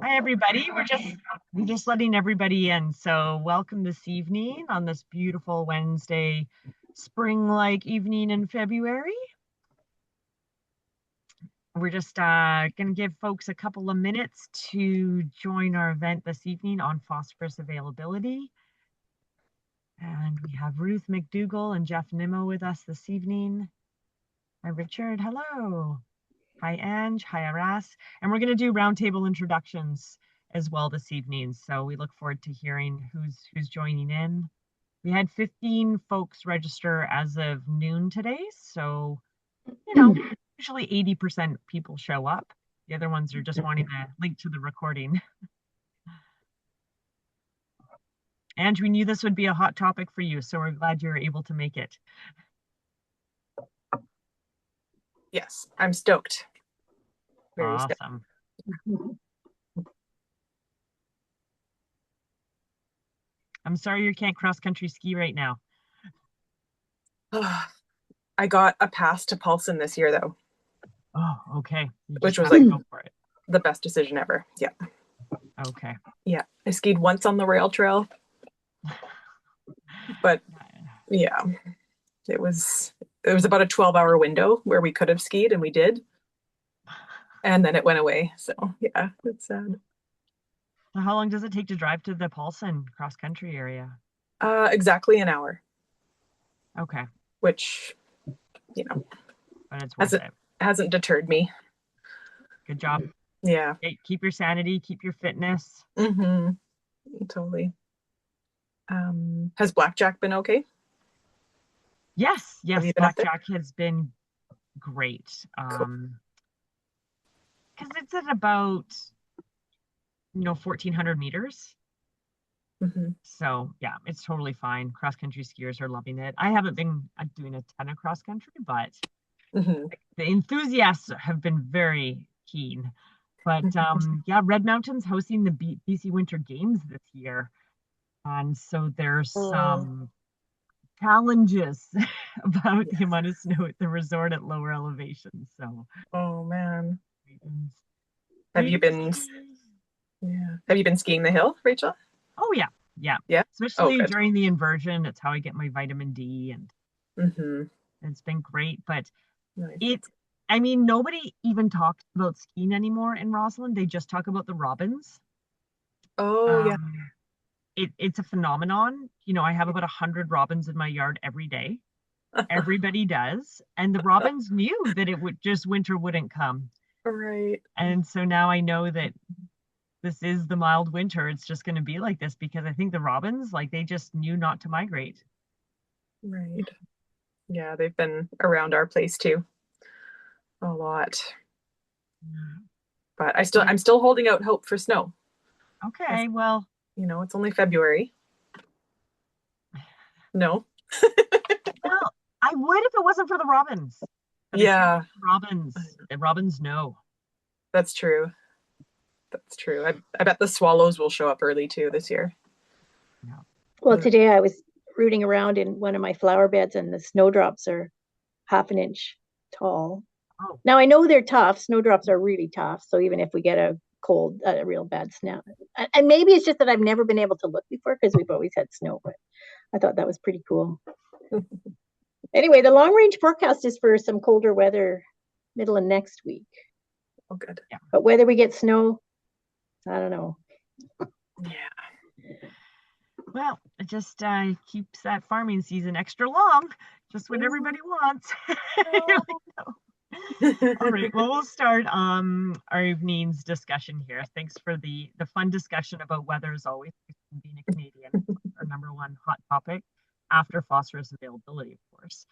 Hi, everybody. We're just letting everybody in. So welcome this evening on this beautiful Wednesday, spring-like evening in February. We're just going to give folks a couple of minutes to join our event this evening on phosphorus availability. And we have Ruth McDougall and Jeff Nimmo with us this evening. Hi, Richard. Hello. Hi, Ange. Hi, Aras. And we're going to do roundtable introductions as well this evening. So we look forward to hearing who's joining in. We had 15 folks register as of noon today. So, usually 80% people show up. The other ones are just wanting to link to the recording. Ange, we knew this would be a hot topic for you, so we're glad you're able to make it. Yes, I'm stoked. Very awesome. Stoked. I'm sorry you can't cross-country ski right now. I got a pass to Paulson this year, though. Oh, okay. Which was like go for it. The best decision ever. Yeah. Okay. Yeah, I skied once on the rail trail, but yeah, it was about a 12-hour window where we could have skied, and we did, and then it went away. So yeah, it's sad. So how long does it take to drive to the Paulson cross-country area? Exactly an hour. Okay. Which, but it's worth it. Hasn't deterred me. Good job. Yeah. Keep your sanity, keep your fitness. Mm-hmm. Totally. Has Blackjack been okay? Yes, Blackjack has been great. Cool. Because it's at about 1,400 meters. Mm-hmm. So yeah, it's totally fine. Cross-country skiers are loving it. I haven't been doing a ton of cross-country, but the enthusiasts have been very keen. But yeah, Red Mountain's hosting the BC Winter Games this year. And so there's some challenges about the amount of snow at the resort at lower elevations. So oh man. Have you been skiing the hill, Rachel? Oh yeah. Especially during the inversion. It's how I get my vitamin D, and it's been great. But nobody even talks about skiing anymore in Rossland. They just talk about the robins. Oh yeah. It's a phenomenon. I have about 100 robins in my yard every day. Everybody does. And the robins knew that winter wouldn't come. Right. And so now I know that this is the mild winter. It's just going to be like this because I think the robins, they just knew not to migrate. Right. Yeah, they've been around our place too. A lot. But I'm still holding out hope for snow. Okay, well. It's only February. No. Well, I would if it wasn't for the robins. But yeah. The robins know. That's true. I bet the swallows will show up early too this year. Yeah. Well, today I was rooting around in one of my flower beds and the snowdrops are half an inch tall. Oh. Now I know they're tough. Snowdrops are really tough. So even if we get a real bad snap, and maybe it's just that I've never been able to look before because we've always had snow, but I thought that was pretty cool. Anyway, the long range forecast is for some colder weather middle of next week. Oh, good. Yeah. But whether we get snow, I don't know. Yeah. Well, it just keeps that farming season extra long, just what everybody wants. All right, well, we'll start our evening's discussion here. Thanks for the fun discussion about weather as always, being a Canadian, our number one hot topic after phosphorus availability, of course.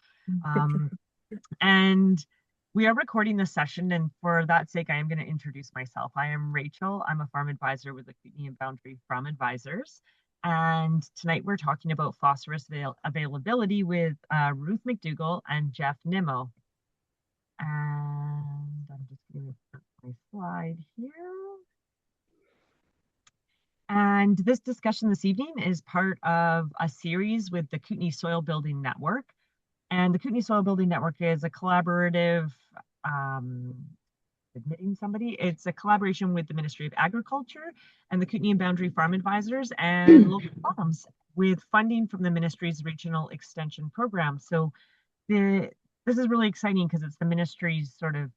And we are recording this session, and for that sake, I am going to introduce myself. I am Rachel. I'm a farm advisor with the Kootenay and Boundary Farm Advisors. And tonight we're talking about phosphorus availability with Ruth McDougall and Jeff Nimmo. And I'm just going to put my slide here. And this discussion this evening is part of a series with the Kootenay Soil Building Network. And the Kootenay Soil Building Network is a collaborative admitting somebody. It's a collaboration with the Ministry of Agriculture and the Kootenay and Boundary Farm Advisors and local farms with funding from the ministry's regional extension program. So this is really exciting because it's the ministry's sort of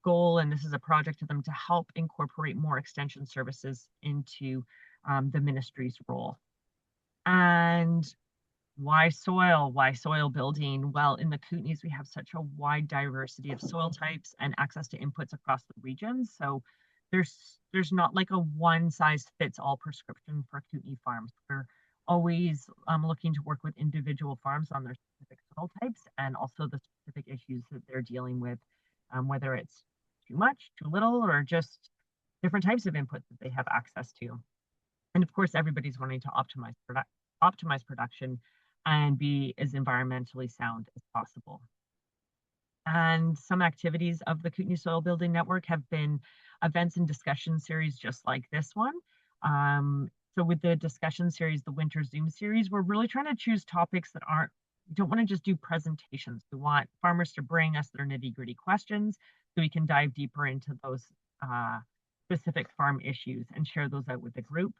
goal, and this is a project to them to help incorporate more extension services into the ministry's role. And why soil? Why soil building? Well, in the Kootenays, we have such a wide diversity of soil types and access to inputs across the regions. So there's not like a one size fits all prescription for Kootenay farms. We're always looking to work with individual farms on their specific soil types and also the specific issues that they're dealing with, whether it's too much, too little, or just different types of inputs that they have access to. And of course, everybody's wanting to optimize production and be as environmentally sound as possible. And some activities of the Kootenay Soil Building Network have been events and discussion series just like this one. So with the discussion series, the Winter Zoom series, we're really trying to choose topics that we don't want to just do presentations. We want farmers to bring us their nitty-gritty questions so we can dive deeper into those specific farm issues and share those out with the group.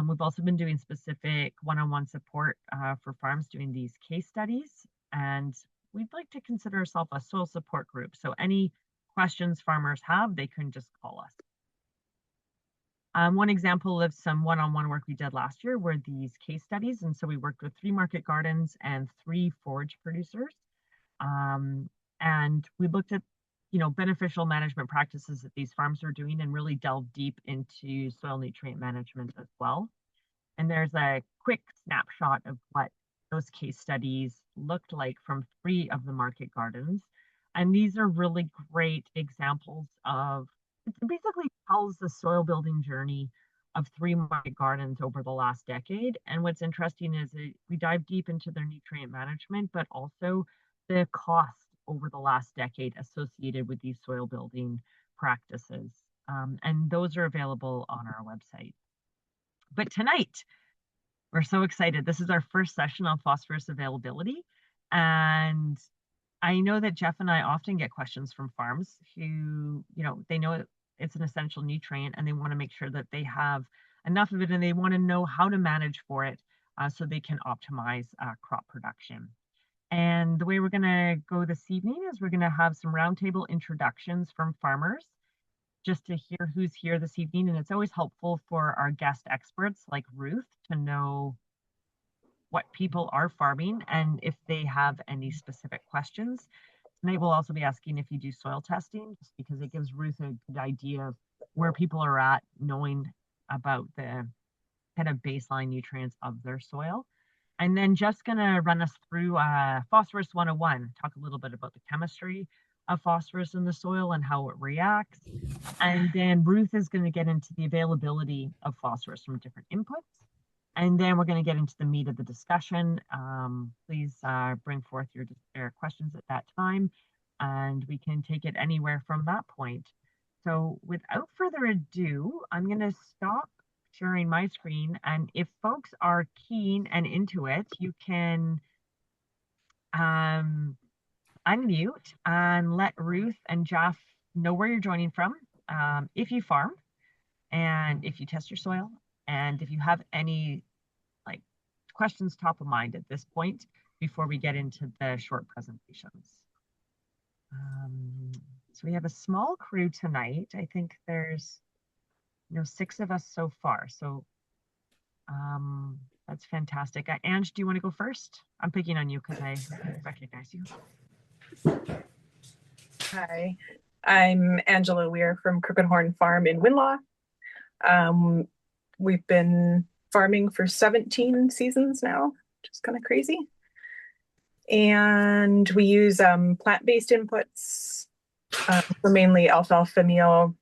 We've also been doing specific one-on-one support for farms doing these case studies, and we'd like to consider ourselves a soil support group. So any questions farmers have, they can just call us. One example of some one-on-one work we did last year were these case studies. And so we worked with 3 market gardens and 3 forage producers. And we looked at, beneficial management practices that these farms are doing and really delved deep into soil nutrient management as well. And there's a quick snapshot of what those case studies looked like from 3 of the market gardens. And these are really great examples of, it basically tells the soil building journey of 3 market gardens over the last decade. And what's interesting is we dive deep into their nutrient management, but also the cost over the last decade associated with these soil building practices. And those are available on our website. But tonight, we're so excited. This is our first session on phosphorus availability. And I know that Jeff and I often get questions from farms who, they know it's an essential nutrient and they want to make sure that they have enough of it and they want to know how to manage for it so they can optimize crop production. And the way we're going to go this evening is we're going to have some roundtable introductions from farmers just to hear who's here this evening. And it's always helpful for our guest experts like Ruth to know what people are farming and if they have any specific questions. Tonight we'll also be asking if you do soil testing, just because it gives Ruth a good idea of where people are at, knowing about the kind of baseline nutrients of their soil. And then just going to run us through Phosphorus 101, talk a little bit about the chemistry of phosphorus in the soil and how it reacts. And then Ruth is going to get into the availability of phosphorus from different inputs. And then we're going to get into the meat of the discussion. Please bring forth your questions at that time, and we can take it anywhere from that point. So without further ado, I'm going to stop sharing my screen. And if folks are keen and into it, you can unmute and let Ruth and Jeff know where you're joining from, if you farm, and if you test your soil, and if you have any questions top of mind at this point before we get into the short presentations. So we have a small crew tonight. I think there's 6 of us so far. So that's fantastic. Ange, do you want to go first? I'm picking on you because I recognize you. Hi, I'm Angela Weir from Crooked Horn Farm in Winlaw. We've been farming for 17 seasons now, which is kind of crazy. And we use plant-based inputs for mainly alfalfa meal,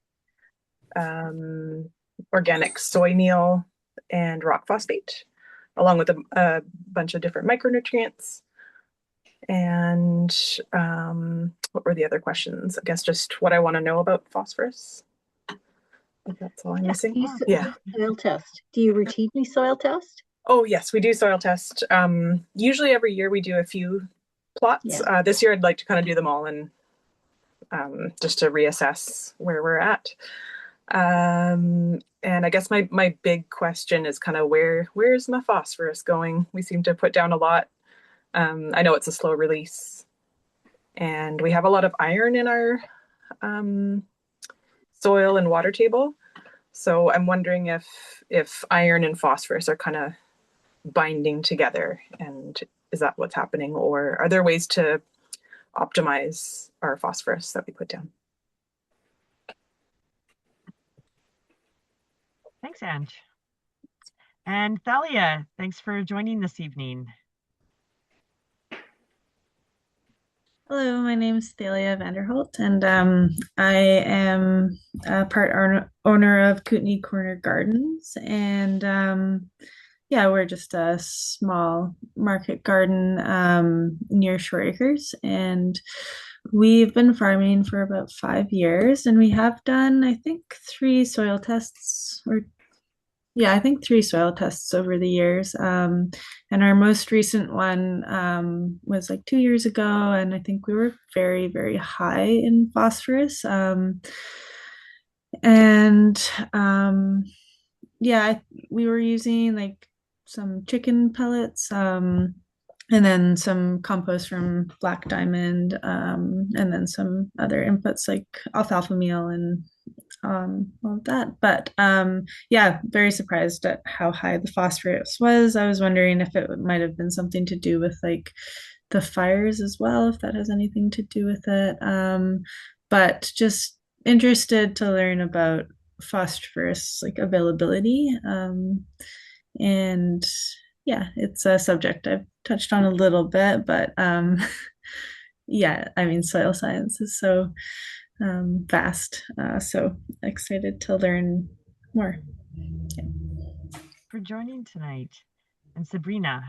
organic soy meal, and rock phosphate, along with a bunch of different micronutrients. And what were the other questions? I guess just what I want to know about phosphorus. If that's all I'm missing. Yeah. Soil test. Do you routinely soil test? Oh, yes, we do soil test. Usually every year we do a few plots. Yeah. This year I'd like to kind of do them all in just to reassess where we're at. And I guess my big question is kind of where's my phosphorus going? We seem to put down a lot. I know it's a slow release, and we have a lot of iron in our soil and water table. So I'm wondering if iron and phosphorus are kind of binding together, and is that what's happening, or are there ways to optimize our phosphorus that we put down? Thanks, Ange. And Thalia, thanks for joining this evening. Hello, my name is Thalia Vanderholt, and I am a part owner of Kootenai Corner Gardens. And yeah, we're just a small market garden near Shore Acres. And we've been farming for about 5 years, and we have done, I think, 3 soil tests, or yeah, I think 3 soil tests over the years. And our most recent one was like 2 years ago, and I think we were very, very high in phosphorus. Yeah, we were using like some chicken pellets, and then some compost from Black Diamond, and then some other inputs like alfalfa meal and all of that. But yeah, very surprised at how high the phosphorus was. I was wondering if it might have been something to do with like the fires as well, if that has anything to do with it. But just interested to learn about phosphorus like availability. And yeah, it's a subject I've touched on a little bit, but yeah, I mean, soil science is so vast. So excited to learn more. Yeah. For joining tonight. And Sabrina.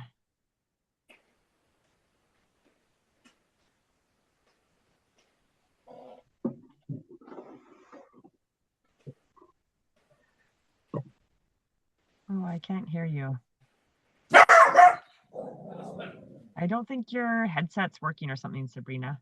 Oh, I can't hear you. I don't think your headset's working or something, Sabrina.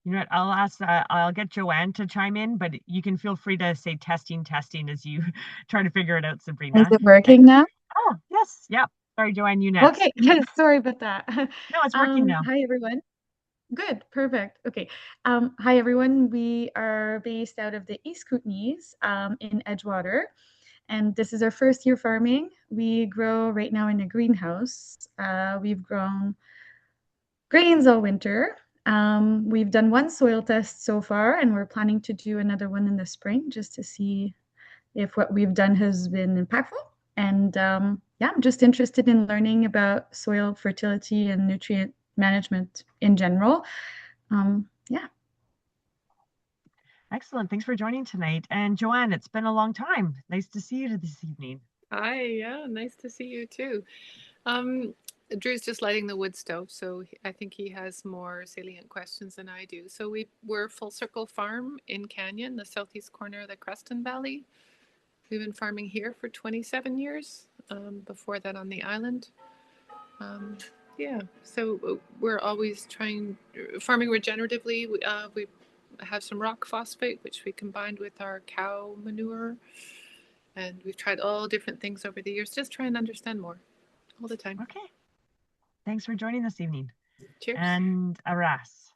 You know what, I'll get Joanne to chime in, but you can feel free to say testing as you try to figure it out, Sabrina. Is it working now? Oh, yes. Yep. Sorry, Joanne, you next. Okay, sorry about that. No, it's working now. Hi, everyone. Good, perfect. Okay. Hi, everyone. We are based out of the East Kootenays in Edgewater, and this is our first year farming. We grow right now in a greenhouse. We've grown grains all winter. We've done 1 soil test so far, and we're planning to do another one in the spring just to see if what we've done has been impactful. And yeah, I'm just interested in learning about soil fertility and nutrient management in general. Yeah. Excellent. Thanks for joining tonight. And Joanne, it's been a long time. Nice to see you this evening. Hi, yeah, nice to see you too. Drew's just lighting the wood stove, so I think he has more salient questions than I do. So we're Full Circle Farm in Canyon, the southeast corner of the Creston Valley. We've been farming here for 27 years, before that on the island. Yeah, so we're always farming regeneratively. We have some rock phosphate, which we combined with our cow manure. And we've tried all different things over the years, just trying to understand more all the time. Okay. Thanks for joining this evening. Cheers. And Aras.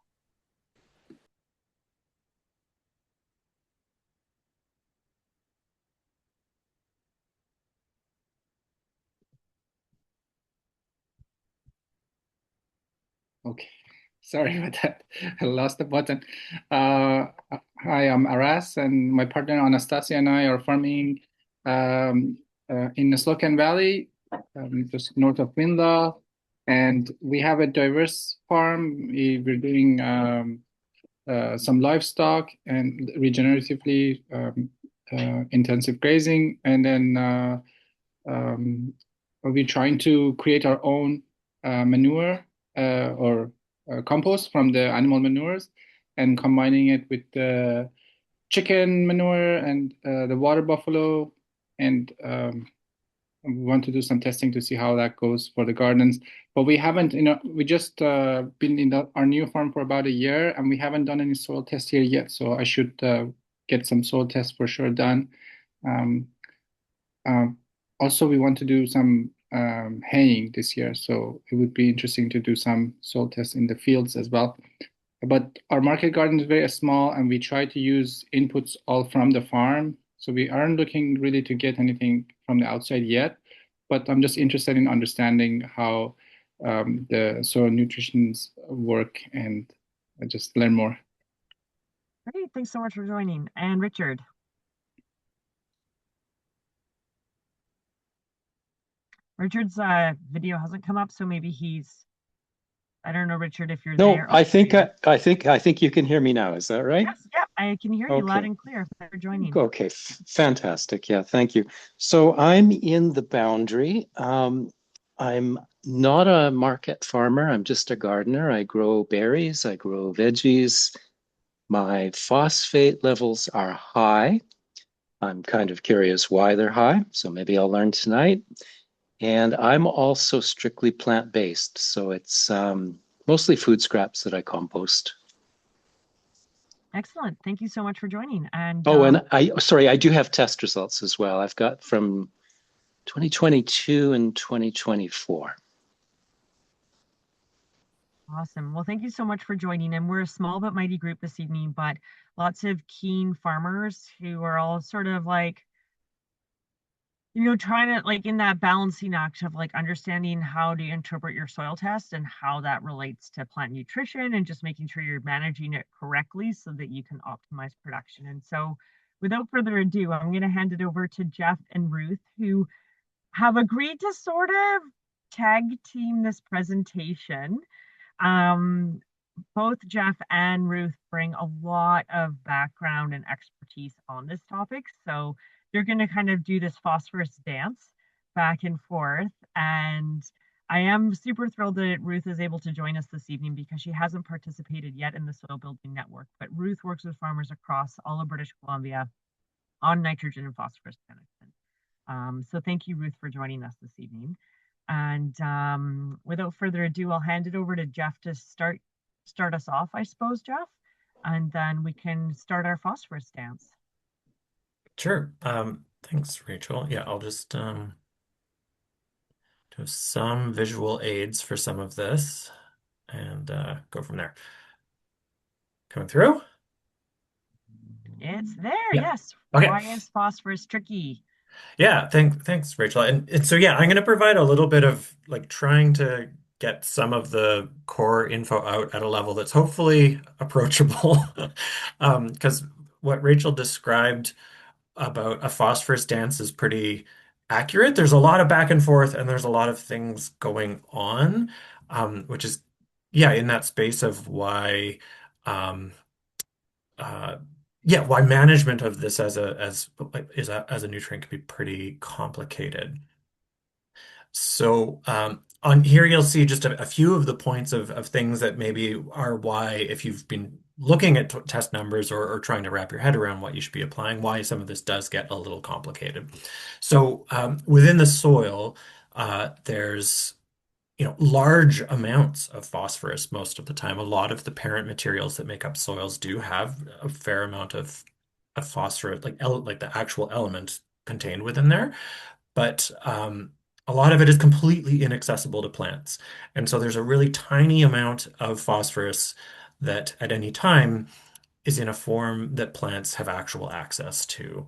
Okay, sorry about that. I lost the button. Hi, I'm Aras, and my partner Anastasia and I are farming in the Slocan Valley, just north of Winlaw. And we have a diverse farm. We're doing some livestock and regeneratively intensive grazing. And then we're trying to create our own manure or compost from the animal manures and combining it with the chicken manure and the water buffalo and we want to do some testing to see how that goes for the gardens. But we haven't, we just been in our new farm for about a year, and we haven't done any soil tests here yet. So I should get some soil tests for sure done. Um, Also, we want to do some haying this year, so it would be interesting to do some soil tests in the fields as well. But our market garden is very small, and we try to use inputs all from the farm. So we aren't looking really to get anything from the outside yet. But I'm just interested in understanding how the soil nutritions work and just learn more. Great, thanks so much for joining. And Richard. Richard's video hasn't come up, so maybe I don't know, Richard, if you're there. No, I think you can hear me now. Is that right? Yes, yeah, I can hear you loud and clear. Thanks for joining. Okay, fantastic. Yeah, thank you. So I'm in the boundary. I'm not a market farmer. I'm just a gardener. I grow berries, I grow veggies. My phosphate levels are high. I'm kind of curious why they're high, so maybe I'll learn tonight. And I'm also strictly plant-based, so it's mostly food scraps that I compost. Excellent. Thank you so much for joining. And and I do have test results as well. I've got from 2022 and 2024. Awesome. Well, thank you so much for joining. And we're a small but mighty group this evening, but lots of keen farmers who are all sort of like, trying to like in that balancing act of like understanding how to interpret your soil test and how that relates to plant nutrition and just making sure you're managing it correctly so that you can optimize production. And so without further ado, I'm going to hand it over to Jeff and Ruth, who have agreed to sort of tag team this presentation. Both Jeff and Ruth bring a lot of background and expertise on this topic. So they're going to kind of do this phosphorus dance back and forth. And I am super thrilled that Ruth is able to join us this evening because she hasn't participated yet in the Soil Building Network. But Ruth works with farmers across all of British Columbia on nitrogen and phosphorus management. So thank you, Ruth, for joining us this evening. And without further ado, I'll hand it over to Jeff to start us off, I suppose, Jeff, and then we can start our phosphorus dance. Sure. Thanks, Rachel. Yeah, I'll just do some visual aids for some of this and go from there. Coming through? It's there, yeah. Yes. Okay. Why is phosphorus tricky? Yeah, thanks, Rachel. And so, yeah, I'm going to provide a little bit of like trying to get some of the core info out at a level that's hopefully approachable. Because what Rachel described about a phosphorus dance is pretty accurate. There's a lot of back and forth, and there's a lot of things going on, which is, yeah, in that space of why why management of this as a nutrient can be pretty complicated. So on here you'll see just a few of the points of things that maybe are why, if you've been looking at test numbers or trying to wrap your head around what you should be applying, why some of this does get a little complicated. So within the soil, there's large amounts of phosphorus most of the time. A lot of the parent materials that make up soils do have a fair amount of phosphorus, like the actual element contained within there. But a lot of it is completely inaccessible to plants. And so there's a really tiny amount of phosphorus that at any time is in a form that plants have actual access to.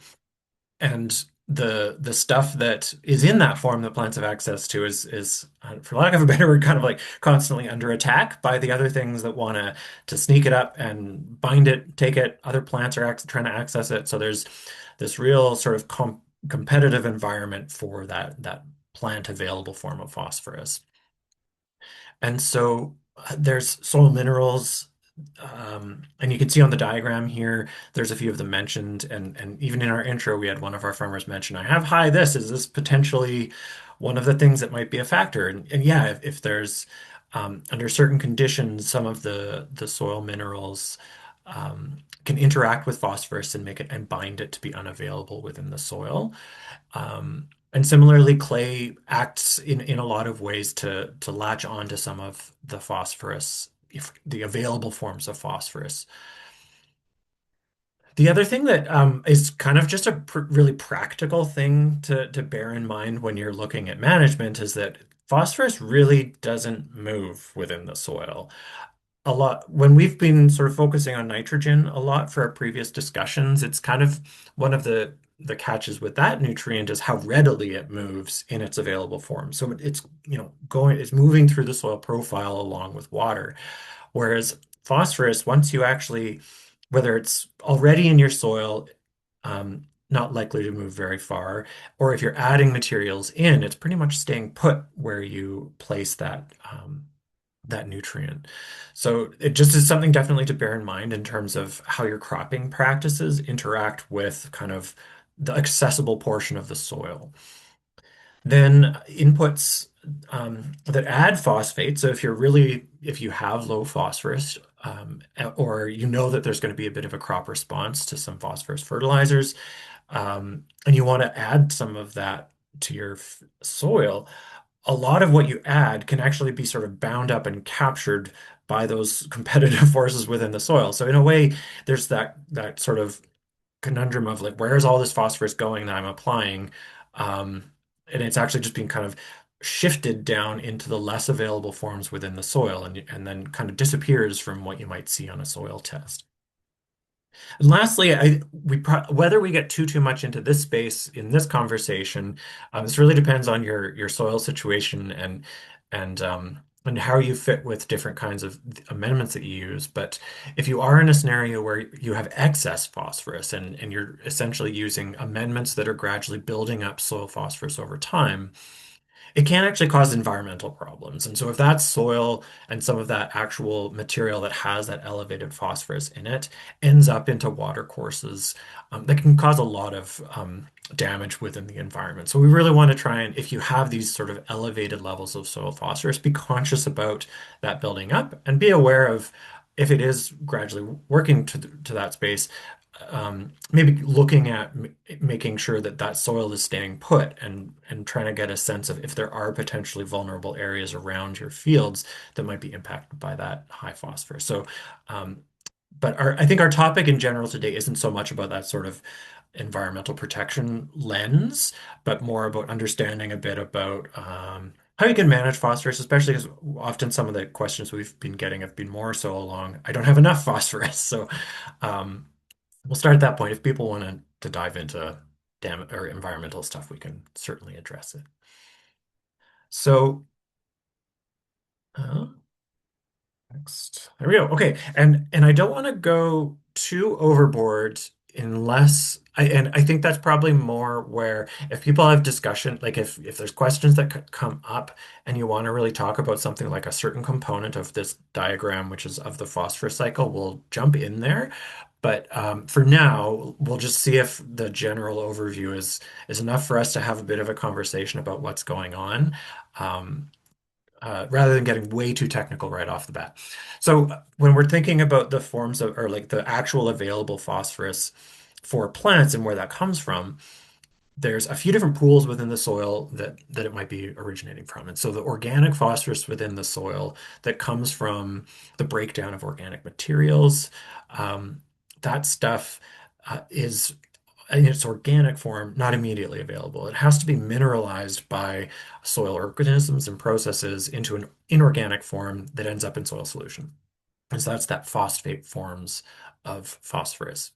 And the stuff that is in that form that plants have access to is for lack of a better word, kind of like constantly under attack by the other things that want to sneak it up and bind it, take it. Other plants are trying to access it. So there's this real sort of competitive environment for that plant available form of phosphorus. And so there's soil minerals, and you can see on the diagram here, there's a few of them mentioned. And even in our intro, we had one of our farmers mention, I have high this. Is this potentially one of the things that might be a factor? And yeah, if there's under certain conditions, some of the soil minerals can interact with phosphorus and make it and bind it to be unavailable within the soil. And similarly, clay acts in a lot of ways to latch onto some of the phosphorus, if the available forms of phosphorus. The other thing that is kind of just a really practical thing to bear in mind when you're looking at management is that phosphorus really doesn't move within the soil. A lot when we've been sort of focusing on nitrogen a lot for our previous discussions, it's kind of one of the catches with that nutrient is how readily it moves in its available form. So it's it's moving through the soil profile along with water. Whereas phosphorus, once you actually, whether it's already in your soil, not likely to move very far, or if you're adding materials in, it's pretty much staying put where you place that nutrient. So it just is something definitely to bear in mind in terms of how your cropping practices interact with kind of the accessible portion of the soil. Then inputs that add phosphate. So if you have low phosphorus, or you know that there's going to be a bit of a crop response to some phosphorus fertilizers, and you want to add some of that to your soil, a lot of what you add can actually be sort of bound up and captured by those competitive forces within the soil. So in a way, there's that sort of conundrum of like, where is all this phosphorus going that I'm applying? And it's actually just being kind of shifted down into the less available forms within the soil and then kind of disappears from what you might see on a soil test. And lastly, whether we get too much into this space in this conversation, this really depends on your soil situation and how you fit with different kinds of amendments that you use. But if you are in a scenario where you have excess phosphorus and you're essentially using amendments that are gradually building up soil phosphorus over time, it can actually cause environmental problems. And so if that soil and some of that actual material that has that elevated phosphorus in it ends up into water courses, that can cause a lot of damage within the environment. So we really want to try and, if you have these sort of elevated levels of soil phosphorus, be conscious about that building up and be aware of if it is gradually working to that space, maybe looking at making sure that that soil is staying put and trying to get a sense of if there are potentially vulnerable areas around your fields that might be impacted by that high phosphorus. So, but I think our topic in general today isn't so much about that sort of environmental protection lens, but more about understanding a bit about how you can manage phosphorus, especially because often some of the questions we've been getting have been more so along, I don't have enough phosphorus. So we'll start at that point. If people want to dive into damage or environmental stuff, we can certainly address it. So next, there we go. Okay, and I don't want to go too overboard unless I think that's probably more where if people have discussion, like if there's questions that come up and you want to really talk about something like a certain component of this diagram, which is of the phosphorus cycle, we'll jump in there. But for now, we'll just see if the general overview is enough for us to have a bit of a conversation about what's going on. Rather than getting way too technical right off the bat. So when we're thinking about the forms of, or like the actual available phosphorus for plants and where that comes from, there's a few different pools within the soil that it might be originating from. And so the organic phosphorus within the soil that comes from the breakdown of organic materials, that stuff is in its organic form, not immediately available. It has to be mineralized by soil organisms and processes into an inorganic form that ends up in soil solution. And so that's that phosphate forms of phosphorus.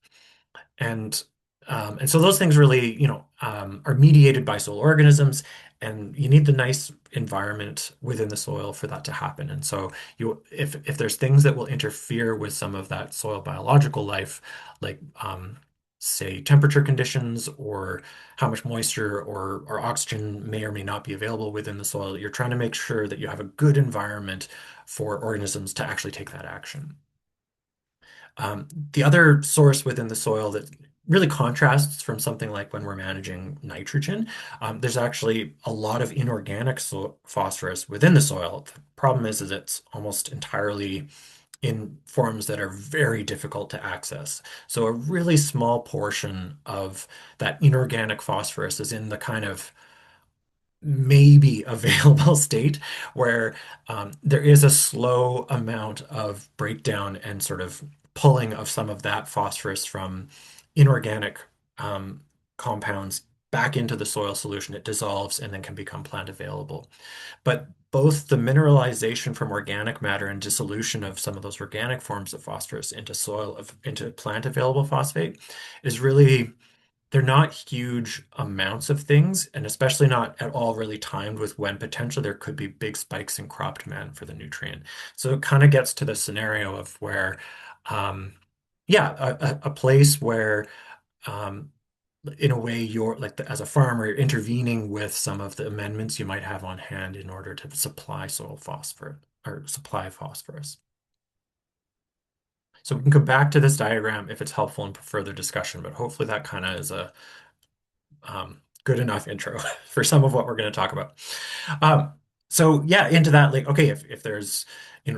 And so those things really, are mediated by soil organisms, and you need the nice environment within the soil for that to happen. And so if there's things that will interfere with some of that soil biological life, like say temperature conditions or how much moisture or oxygen may or may not be available within the soil, you're trying to make sure that you have a good environment for organisms to actually take that action. The other source within the soil that really contrasts from something like when we're managing nitrogen, there's actually a lot of inorganic phosphorus within the soil. The problem is it's almost entirely in forms that are very difficult to access. So a really small portion of that inorganic phosphorus is in the kind of maybe available state where there is a slow amount of breakdown and sort of pulling of some of that phosphorus from inorganic um, compounds back into the soil solution. It dissolves and then can become plant available. But both the mineralization from organic matter and dissolution of some of those organic forms of phosphorus into into plant available phosphate is really, they're not huge amounts of things, and especially not at all really timed with when potentially there could be big spikes in crop demand for the nutrient. So it kind of gets to the scenario of where, yeah, a place where, um, in a way, you're like as a farmer, you're intervening with some of the amendments you might have on hand in order to supply soil phosphorus or supply phosphorus. So we can come back to this diagram if it's helpful in further discussion, but hopefully that kind of is a good enough intro for some of what we're going to talk about. So yeah, into that, like, okay, if there's,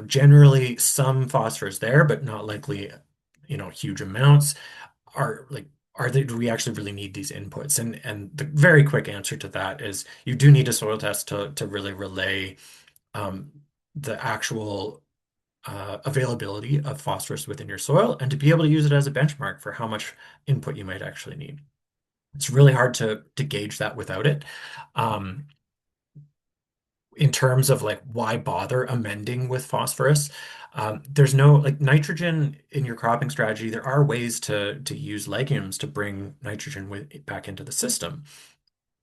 generally some phosphorus there, but not likely, huge amounts, do we actually really need these inputs? And the very quick answer to that is you do need a soil test to really relay the actual availability of phosphorus within your soil and to be able to use it as a benchmark for how much input you might actually need. It's really hard to gauge that without it. In terms of like why bother amending with phosphorus, there's no like nitrogen in your cropping strategy. There are ways to use legumes to bring nitrogen back into the system.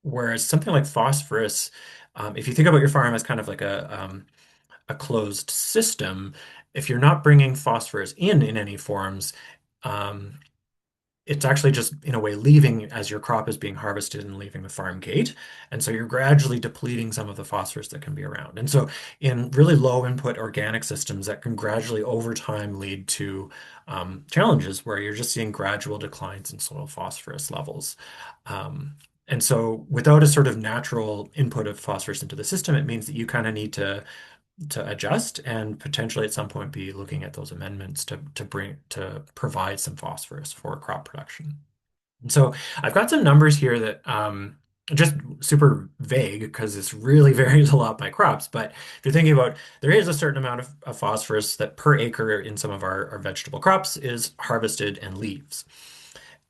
Whereas something like phosphorus, if you think about your farm as kind of like a closed system, if you're not bringing phosphorus in any forms, it's actually just in a way leaving as your crop is being harvested and leaving the farm gate. And so you're gradually depleting some of the phosphorus that can be around. And so in really low input organic systems, that can gradually over time lead to challenges where you're just seeing gradual declines in soil phosphorus levels. And so without a sort of natural input of phosphorus into the system, it means that you kind of need to adjust and potentially at some point be looking at those amendments to provide some phosphorus for crop production. And so I've got some numbers here that just super vague because this really varies a lot by crops. But if you're thinking about, there is a certain amount of phosphorus that per acre in some of our vegetable crops is harvested and leaves.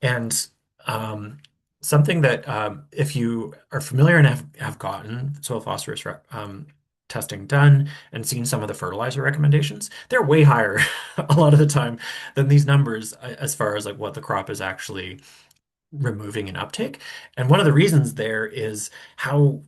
And something that if you are familiar and have gotten soil phosphorus testing done and seen some of the fertilizer recommendations, they're way higher a lot of the time than these numbers as far as like what the crop is actually removing in uptake. And one of the reasons there is how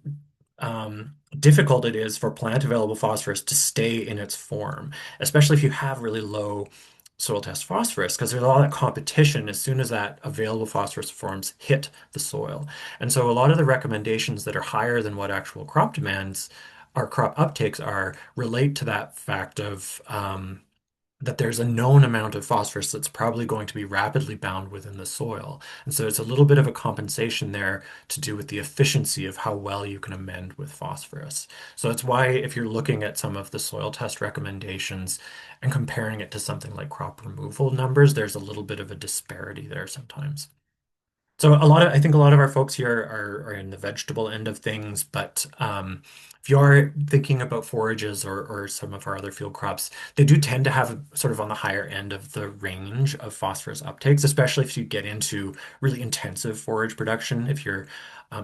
difficult it is for plant available phosphorus to stay in its form, especially if you have really low soil test phosphorus, because there's all that competition as soon as that available phosphorus forms hit the soil. And so a lot of the recommendations that are higher than what actual crop demands our crop uptakes are relate to that fact of that there's a known amount of phosphorus that's probably going to be rapidly bound within the soil. And so it's a little bit of a compensation there to do with the efficiency of how well you can amend with phosphorus. So that's why if you're looking at some of the soil test recommendations and comparing it to something like crop removal numbers, there's a little bit of a disparity there sometimes. So I think a lot of our folks here are in the vegetable end of things, but if you are thinking about forages or some of our other field crops, they do tend to have sort of on the higher end of the range of phosphorus uptakes, especially if you get into really intensive forage production, if you're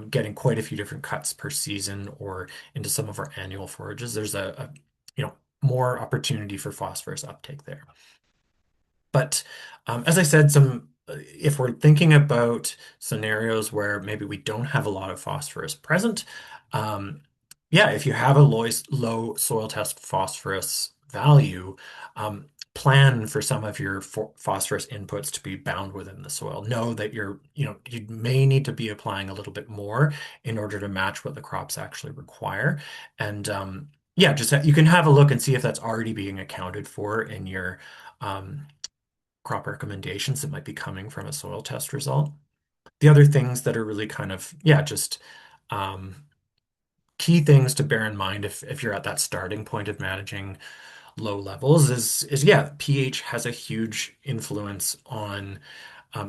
getting quite a few different cuts per season or into some of our annual forages, there's a more opportunity for phosphorus uptake there. But as I said, if we're thinking about scenarios where maybe we don't have a lot of phosphorus present, yeah, if you have a low soil test phosphorus value, plan for some of your phosphorus inputs to be bound within the soil. Know that you may need to be applying a little bit more in order to match what the crops actually require. And yeah, you can have a look and see if that's already being accounted for in your crop recommendations that might be coming from a soil test result. The other things that are really kind of, yeah, just key things to bear in mind if you're at that starting point of managing low levels is yeah, pH has a huge influence on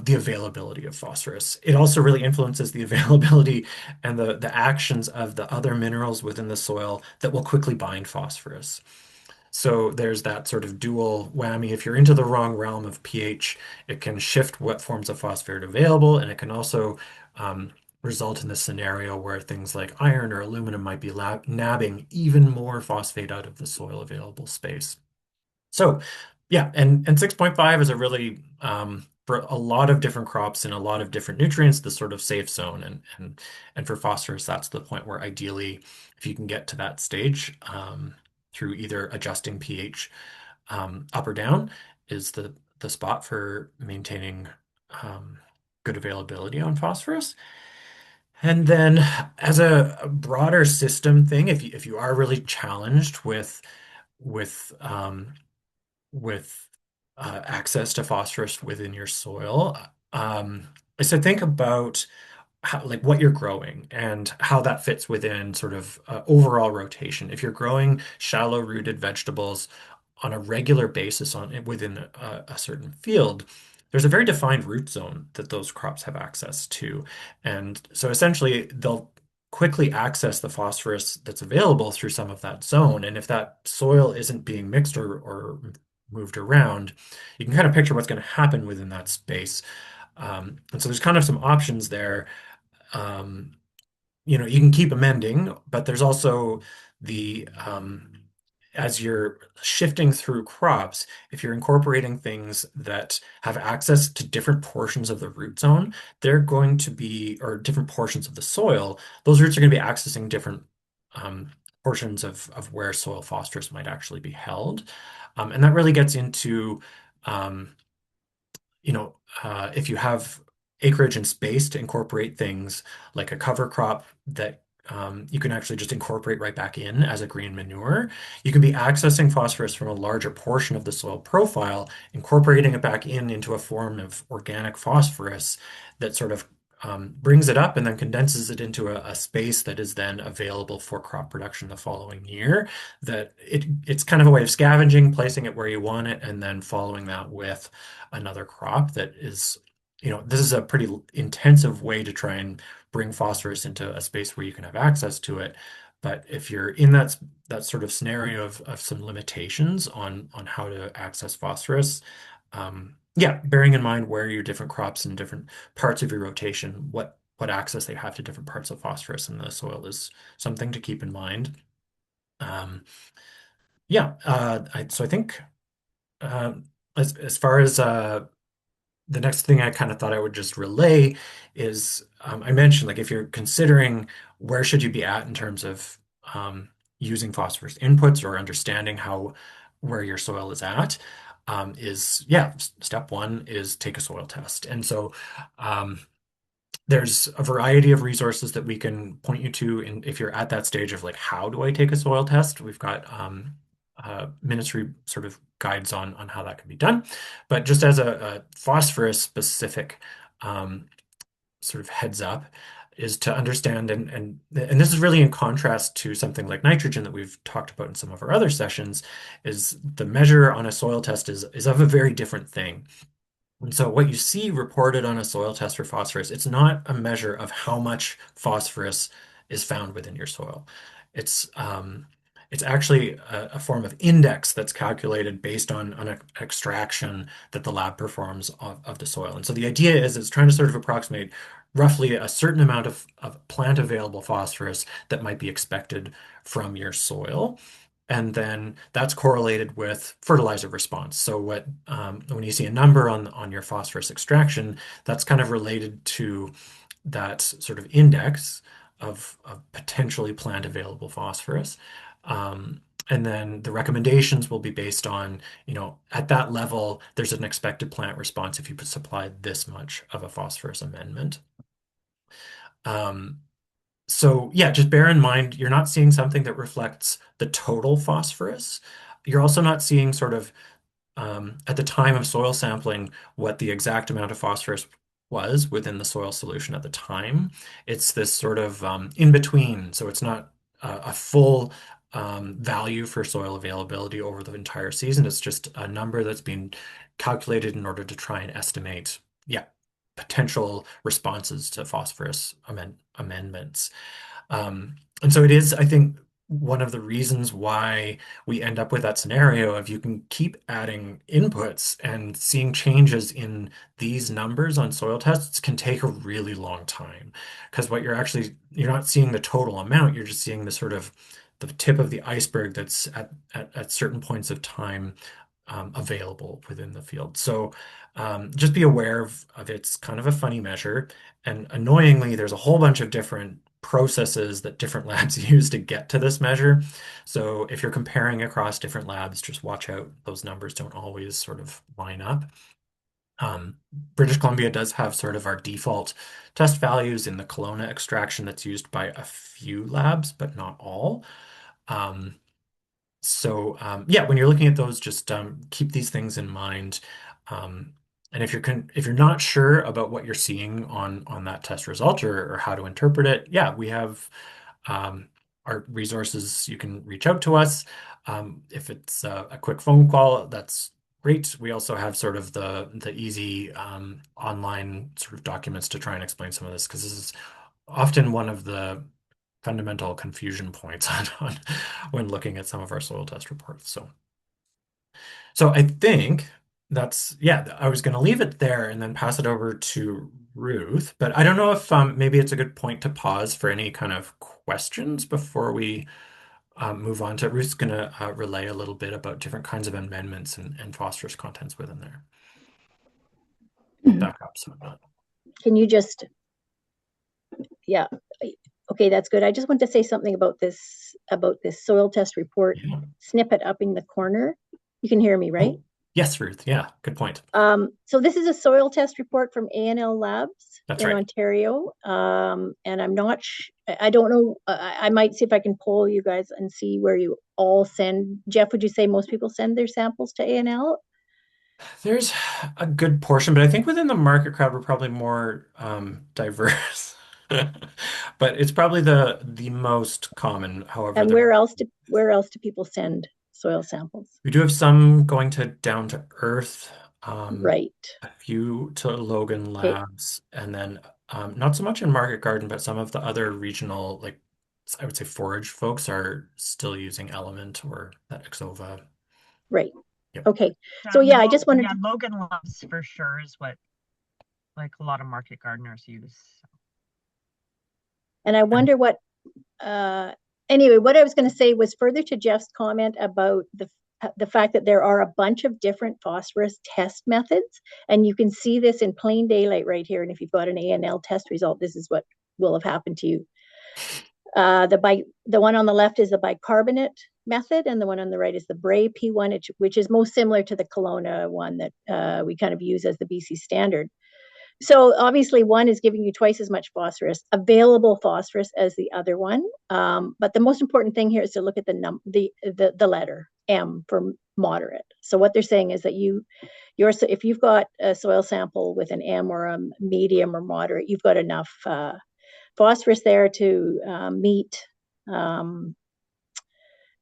the availability of phosphorus. It also really influences the availability and the actions of the other minerals within the soil that will quickly bind phosphorus. So there's that sort of dual whammy. If you're into the wrong realm of pH, it can shift what forms of phosphate are available, and it can also result in this scenario where things like iron or aluminum might be nabbing even more phosphate out of the soil available space. So yeah, and 6.5 is a really for a lot of different crops and a lot of different nutrients, the sort of safe zone. And for phosphorus, that's the point where ideally, if you can get to that stage through either adjusting pH up or down, is the spot for maintaining good availability on phosphorus. And then as a broader system thing, if you are really challenged with with access to phosphorus within your soil, I said think about how, like what you're growing and how that fits within sort of overall rotation. If you're growing shallow rooted vegetables on a regular basis within a certain field, there's a very defined root zone that those crops have access to. And so essentially they'll quickly access the phosphorus that's available through some of that zone. And if that soil isn't being mixed or moved around, you can kind of picture what's going to happen within that space. And so there's kind of some options there. Um, you can keep amending, but there's also the as you're shifting through crops, if you're incorporating things that have access to different portions of the root zone, they're going to be, or different portions of the soil, those roots are going to be accessing different portions of where soil phosphorus might actually be held. And that really gets into if you have acreage and space to incorporate things like a cover crop that you can actually just incorporate right back in as a green manure, you can be accessing phosphorus from a larger portion of the soil profile, incorporating it back into a form of organic phosphorus that sort of brings it up and then condenses it into a space that is then available for crop production the following year. That it's kind of a way of scavenging, placing it where you want it, and then following that with another crop that is, this is a pretty intensive way to try and bring phosphorus into a space where you can have access to it. But if you're in that sort of scenario of some limitations on how to access phosphorus, yeah, bearing in mind where your different crops and different parts of your rotation, what access they have to different parts of phosphorus in the soil is something to keep in mind. Yeah, so I think as far as the next thing I kind of thought I would just relay is I mentioned, like, if you're considering where should you be at in terms of using phosphorus inputs or understanding where your soil is at, step one is take a soil test. And so there's a variety of resources that we can point you to if you're at that stage of like, how do I take a soil test? We've got ministry sort of guides on how that can be done. But just as a phosphorus specific sort of heads up is to understand, and this is really in contrast to something like nitrogen that we've talked about in some of our other sessions, is the measure on a soil test is of a very different thing. And so what you see reported on a soil test for phosphorus, it's not a measure of how much phosphorus is found within your soil. It's actually a form of index that's calculated based on an extraction that the lab performs of the soil. And so the idea is it's trying to sort of approximate roughly a certain amount of plant available phosphorus that might be expected from your soil. And then that's correlated with fertilizer response. So when you see a number on your phosphorus extraction, that's kind of related to that sort of index of potentially plant available phosphorus. And then the recommendations will be based on, at that level, there's an expected plant response if you supply this much of a phosphorus amendment. So yeah, just bear in mind, you're not seeing something that reflects the total phosphorus. You're also not seeing sort of, at the time of soil sampling, what the exact amount of phosphorus was within the soil solution at the time. It's this sort of in between. So it's not a full value for soil availability over the entire season. It's just a number that's been calculated in order to try and estimate, yeah, potential responses to phosphorus amendments. And so it is, I think, one of the reasons why we end up with that scenario of you can keep adding inputs and seeing changes in these numbers on soil tests can take a really long time. Because what you're not seeing the total amount, you're just seeing the sort of the tip of the iceberg that's at certain points of time available within the field. So just be aware of it's kind of a funny measure. And annoyingly, there's a whole bunch of different processes that different labs use to get to this measure. So if you're comparing across different labs, just watch out. Those numbers don't always sort of line up. British Columbia does have sort of our default test values in the Kelowna extraction that's used by a few labs, but not all. Yeah, when you're looking at those, just keep these things in mind. And if you're not sure about what you're seeing on that test result or how to interpret it, yeah, we have our resources. You can reach out to us. If it's a quick phone call, that's great. We also have sort of the easy online sort of documents to try and explain some of this, because this is often one of the fundamental confusion points on when looking at some of our soil test reports. So I think I was going to leave it there and then pass it over to Ruth, but I don't know if maybe it's a good point to pause for any kind of questions before we move on to Ruth's going to relay a little bit about different kinds of amendments and phosphorus contents within there. I'll back up so not. Can you just, yeah, okay, that's good. I just want to say something about this soil test report snippet up in the corner. You can hear me, right? Oh, yes, Ruth. Yeah, good point. So this is a soil test report from A&L Labs in Ontario. And I'm not, I don't know, I might see if I can poll you guys and see where you all send. Jeff, would you say most people send their samples to A&L? There's a good portion, but I think within the market crowd, we're probably more diverse. But it's probably the most common, however. And where else do people send soil samples? We do have some going to Down to Earth, right. a few to Logan Labs, and then not so much in Market Garden, but some of the other regional, like I would say forage folks are still using Element or that Exova. Right. Yep. Okay. So yeah, I just wanted to... Logan Labs for sure is what like a lot of market gardeners use. And I wonder what anyway, what I was going to say was further to Jeff's comment about the fact that there are a bunch of different phosphorus test methods, and you can see this in plain daylight right here. And if you've got an A&L test result, this is what will have happened to you. The one on the left is the bicarbonate method, and the one on the right is the Bray P1, which is most similar to the Kelowna one that we kind of use as the BC standard. So obviously one is giving you twice as much available phosphorus as the other one. But the most important thing here is to look at the letter M for moderate. So what they're saying is that if you've got a soil sample with an M or a medium or moderate, you've got enough phosphorus there to meet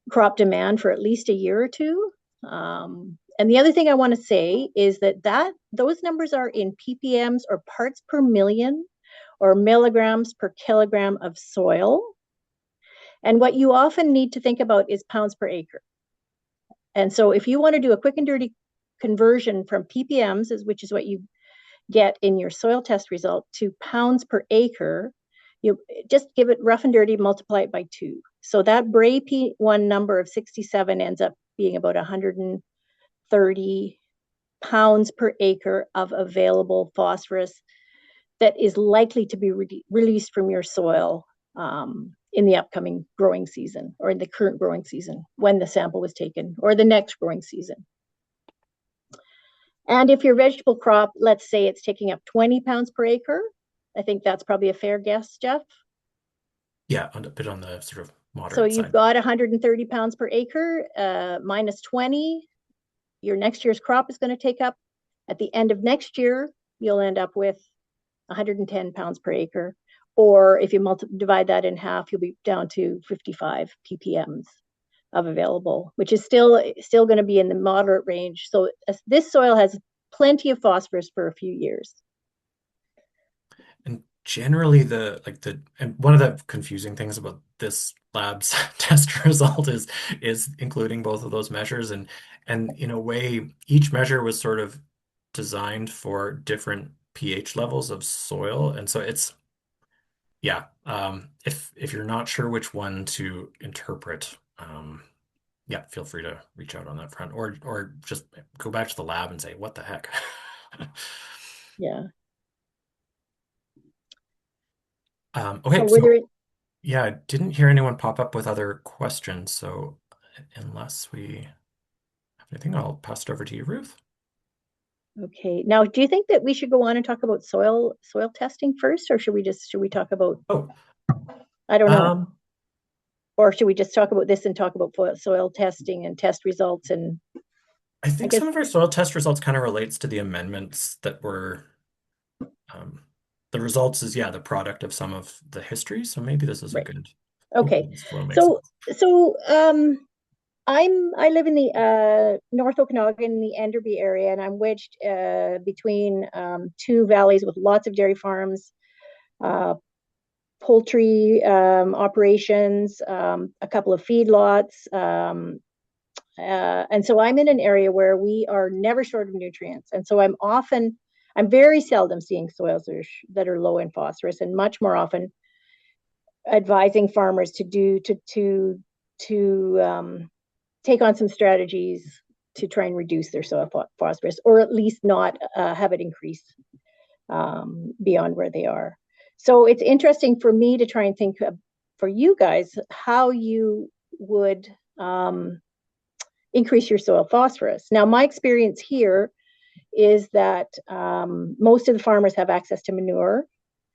crop demand for at least a year or two. And the other thing I want to say is that those numbers are in ppms or parts per million or milligrams per kilogram of soil. And what you often need to think about is pounds per acre. And so if you want to do a quick and dirty conversion from ppms, which is what you get in your soil test result, to pounds per acre, you just give it rough and dirty, multiply it by 2. So that Bray P1 number of 67 ends up being about 130 pounds per acre of available phosphorus that is likely to be released from your soil in the upcoming growing season, or in the current growing season when the sample was taken, or the next growing season. And if your vegetable crop, let's say it's taking up 20 pounds per acre, I think that's probably a fair guess, Jeff. Yeah, a bit on the sort of moderate side. So you've got 130 pounds per acre, minus 20. Your next year's crop is going to take up, at the end of next year, you'll end up with 110 pounds per acre. Or if you divide that in half, you'll be down to 55 ppms of available, which is still going to be in the moderate range. So this soil has plenty of phosphorus for a few years. generally and one of the confusing things about this lab's test result is including both of those measures, and in a way each measure was sort of designed for different pH levels of soil, and so it's yeah, if you're not sure which one to interpret, yeah, feel free to reach out on that front, or just go back to the lab and say, what the heck? Yeah. Okay, were there yeah, I didn't hear anyone pop up with other questions, so unless we have anything, I'll pass it over to you, Ruth. Okay. Now, do you think that we should go on and talk about soil testing first, or should we talk about? Oh, I don't know. Or should we just talk about this and talk about soil testing and test results? And I think some of our soil test results kind of relates to the amendments that were. The results is the product of some of the history, so maybe this is a good. Okay. So I live in the North Okanagan, the Enderby area, and I'm wedged between two valleys with lots of dairy farms, poultry operations, a couple of feedlots. And so I'm in an area where we are never short of nutrients. And so I'm very seldom seeing soils that are low in phosphorus, and much more often advising farmers to take on some strategies to try and reduce their soil phosphorus, or at least not have it increase beyond where they are. So it's interesting for me to try and think for you guys how you would increase your soil phosphorus. Now, my experience here is that most of the farmers have access to manure,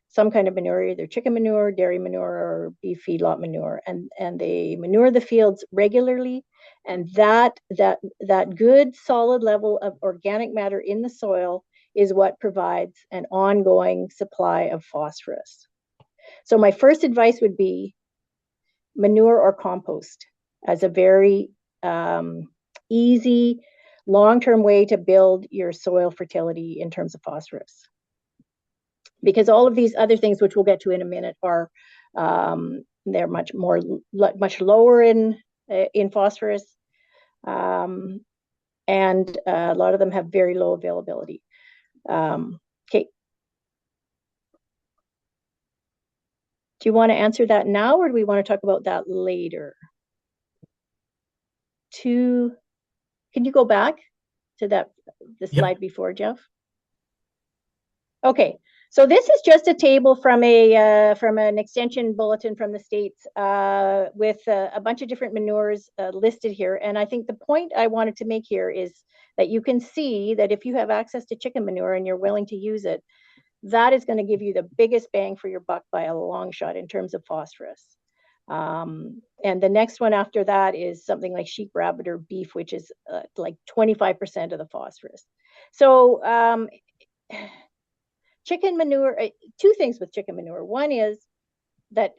some kind of manure, either chicken manure, dairy manure, or beef feedlot manure, and they manure the fields regularly, and that good solid level of organic matter in the soil is what provides an ongoing supply of phosphorus. So my first advice would be manure or compost as a very easy long-term way to build your soil fertility in terms of phosphorus. Because all of these other things, which we'll get to in a minute, are they're much lower in phosphorus, and a lot of them have very low availability. Okay. Do you want to answer that now, or do we want to talk about that later? Can you go back to the slide before, Jeff? Okay. So this is just a table from an extension bulletin from the States with a bunch of different manures listed here. And I think the point I wanted to make here is that you can see that if you have access to chicken manure and you're willing to use it, that is going to give you the biggest bang for your buck by a long shot in terms of phosphorus. And the next one after that is something like sheep, rabbit, or beef, which is like 25% of the phosphorus. So chicken manure, two things with chicken manure. One is that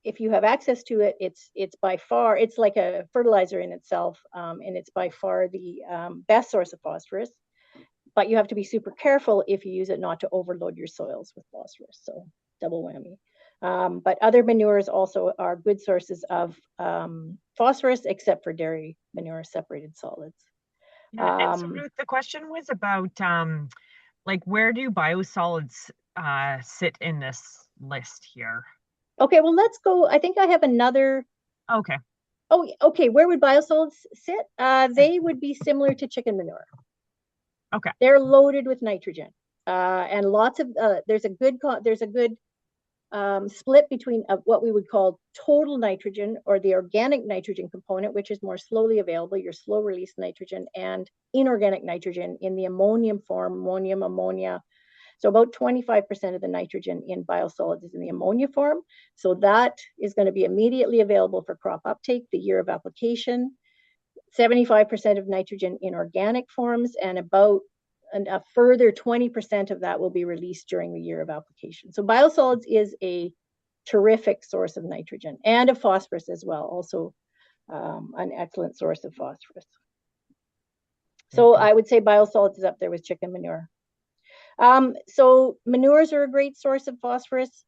if you have access to it, it's by far, it's like a fertilizer in itself, and it's by far the best source of phosphorus. But you have to be super careful if you use it not to overload your soils with phosphorus. So double whammy. But other manures also are good sources of phosphorus, except for dairy manure, separated solids. And so Ruth, the question was about like, where do biosolids sit in this list here? Okay, well, let's go. I think I have another. Okay. Oh, okay. Where would biosolids sit? They would be similar to chicken manure. Okay. They're loaded with nitrogen, and lots of. There's a good split between what we would call total nitrogen, or the organic nitrogen component, which is more slowly available, your slow release nitrogen, and inorganic nitrogen in the ammonium form, ammonia. So about 25% of the nitrogen in biosolids is in the ammonia form. So that is going to be immediately available for crop uptake the year of application. 75% of nitrogen in organic forms, and about a further 20% of that will be released during the year of application. So biosolids is a terrific source of nitrogen and of phosphorus as well, also an excellent source of phosphorus. So I would say biosolids is up there with chicken manure. So manures are a great source of phosphorus.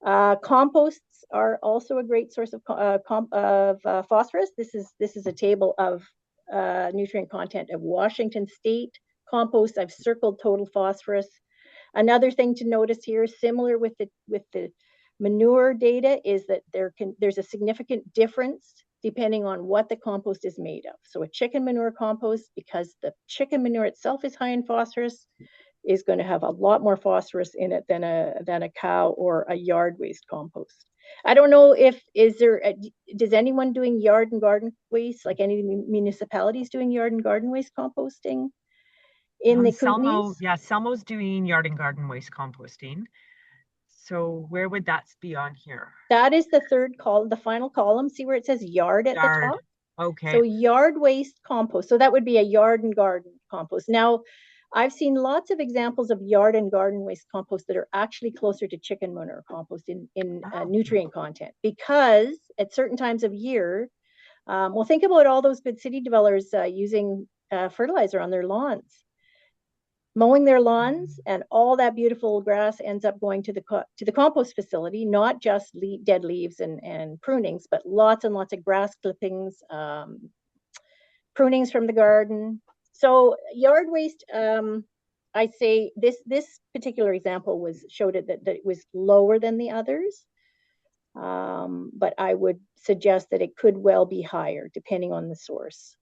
Composts are also a great source of phosphorus. This is a table of nutrient content of Washington State compost. I've circled total phosphorus. Another thing to notice here, similar with the manure data, is that there's a significant difference depending on what the compost is made of. So a chicken manure compost, because the chicken manure itself is high in phosphorus, is going to have a lot more phosphorus in it than a cow or a yard waste compost. I don't know does anyone doing yard and garden waste, like any municipalities doing yard and garden waste composting in the Kootenays? Yeah, Selmo's doing yard and garden waste composting. So where would that be on here? That is the third column, the final column. See where it says yard at the top? Okay. So yard waste compost. So that would be a yard and garden compost. Now, I've seen lots of examples of yard and garden waste compost that are actually closer to chicken manure compost in nutrient content, because at certain times of year, well, think about all those good city dwellers using fertilizer on their lawns, mowing their lawns, and all that beautiful grass ends up going to the compost facility, not just dead leaves and prunings, but lots and lots of grass clippings, prunings from the garden. So yard waste, I say this particular example showed it that it was lower than the others, but I would suggest that it could well be higher depending on the source.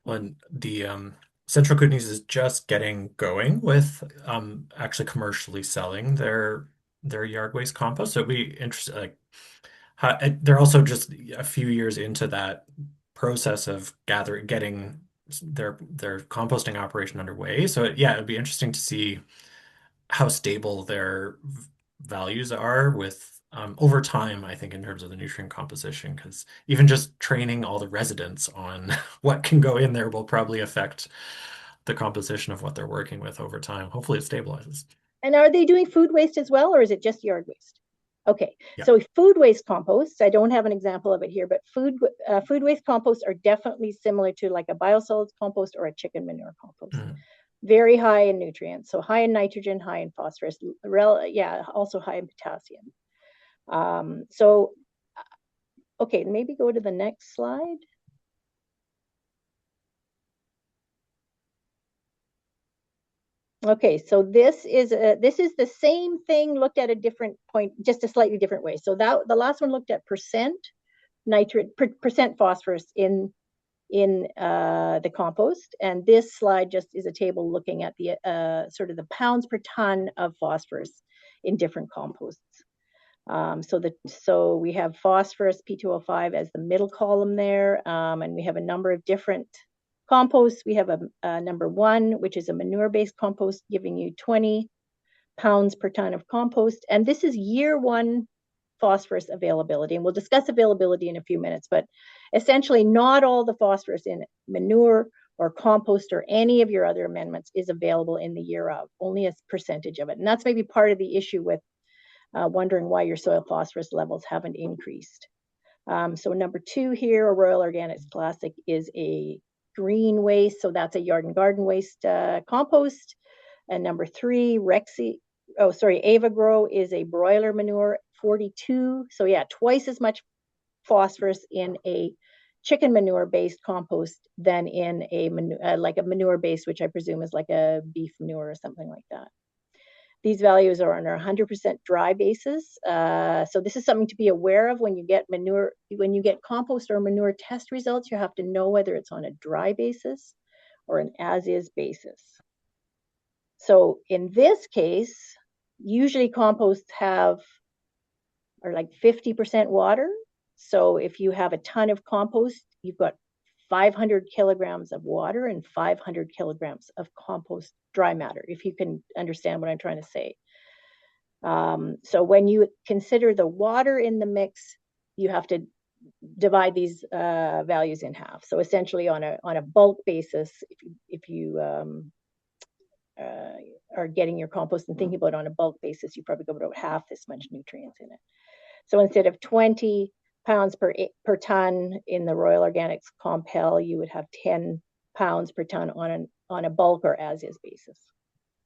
Well, the Central Kootenays is just getting going with actually commercially selling their yard waste compost. So it'd be interesting. Like, they're also just a few years into that process of getting their composting operation underway. So yeah, it'd be interesting to see how stable their values are with over time, I think, in terms of the nutrient composition, because even just training all the residents on what can go in there will probably affect the composition of what they're working with over time. Hopefully it stabilizes. And are they doing food waste as well, or is it just yard waste? Okay, Yeah. So food waste composts, I don't have an example of it here, but food waste composts are definitely similar to like a biosolids compost or a chicken manure compost. Very high in nutrients, so high in nitrogen, high in phosphorus, also high in potassium. Okay, maybe go to the next slide. Okay, so this is the same thing looked at a different point, just a slightly different way. So the last one looked at percent phosphorus in the compost, and this slide just is a table looking at the sort of the pounds per ton of phosphorus in different composts. So we have phosphorus P2O5 as the middle column there, and we have a number of different composts. We have a number 1, which is a manure-based compost, giving you 20 pounds per ton of compost, and this is year 1 phosphorus availability, and we'll discuss availability in a few minutes, but essentially not all the phosphorus in manure or compost or any of your other amendments is available in the year of, only a percentage of it. And that's maybe part of the issue with wondering why your soil phosphorus levels haven't increased. So number 2 here, a Royal Organics Classic, is a green waste, so that's a yard and garden waste compost. And number 3, Avagrow is a broiler manure, 42. So yeah, twice as much phosphorus in a chicken manure based compost than in a manure based, which I presume is like a beef manure or something like that. These values are on a 100% dry basis. So this is something to be aware of when you get compost or manure test results. You have to know whether it's on a dry basis or an as-is basis. So in this case, usually composts are like 50% water. So if you have a ton of compost, you've got 500 kilograms of water and 500 kilograms of compost dry matter, if you can understand what I'm trying to say. So when you consider the water in the mix, you have to divide these values in half. So essentially on a bulk basis, if you are getting your compost and thinking about it on a bulk basis, you probably go about half this much nutrients in it. So instead of 20 pounds per ton in the Royal Organics Compel, you would have 10 pounds per ton on a bulk or as-is basis.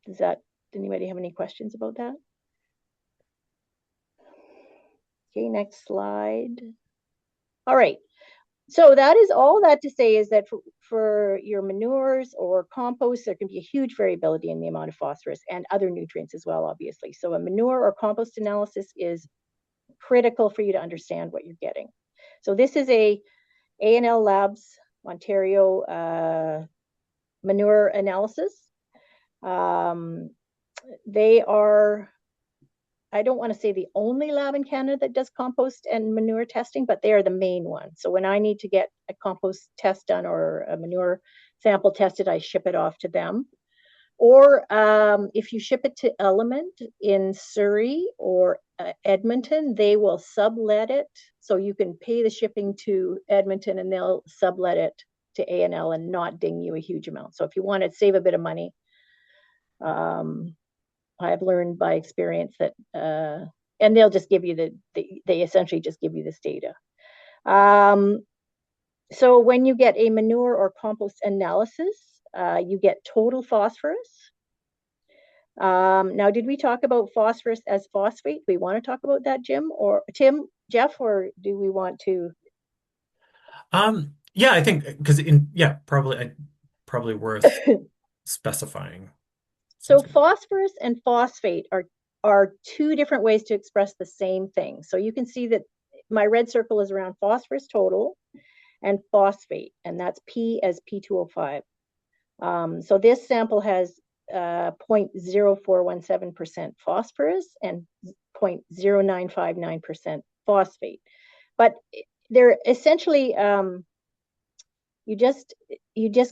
Does that anybody have any questions about that? Okay, next slide. All right. So that is all that to say is that for your manures or compost, there can be a huge variability in the amount of phosphorus and other nutrients as well, obviously. So a manure or compost analysis is critical for you to understand what you're getting. So this is a A&L Labs Ontario manure analysis. They are, I don't want to say the only lab in Canada that does compost and manure testing, but they are the main one. So when I need to get a compost test done or a manure sample tested, I ship it off to them. Or if you ship it to Element in Surrey or Edmonton, they will sublet it. So you can pay the shipping to Edmonton and they'll sublet it to A&L and not ding you a huge amount. So if you want to save a bit of money, I've learned by experience that, and they'll just give you they essentially just give you this data. So when you get a manure or compost analysis, you get total phosphorus. Now, did we talk about phosphorus as phosphate? We want to talk about that, Jim or Tim, Jeff, or do we want to? Yeah, I think because probably worth specifying. So phosphorus and phosphate are two different ways to express the same thing. So you can see that my red circle is around phosphorus total and phosphate, and that's P as P2O5. So this sample has 0.0417% phosphorus and 0.0959% phosphate. But they're essentially, you just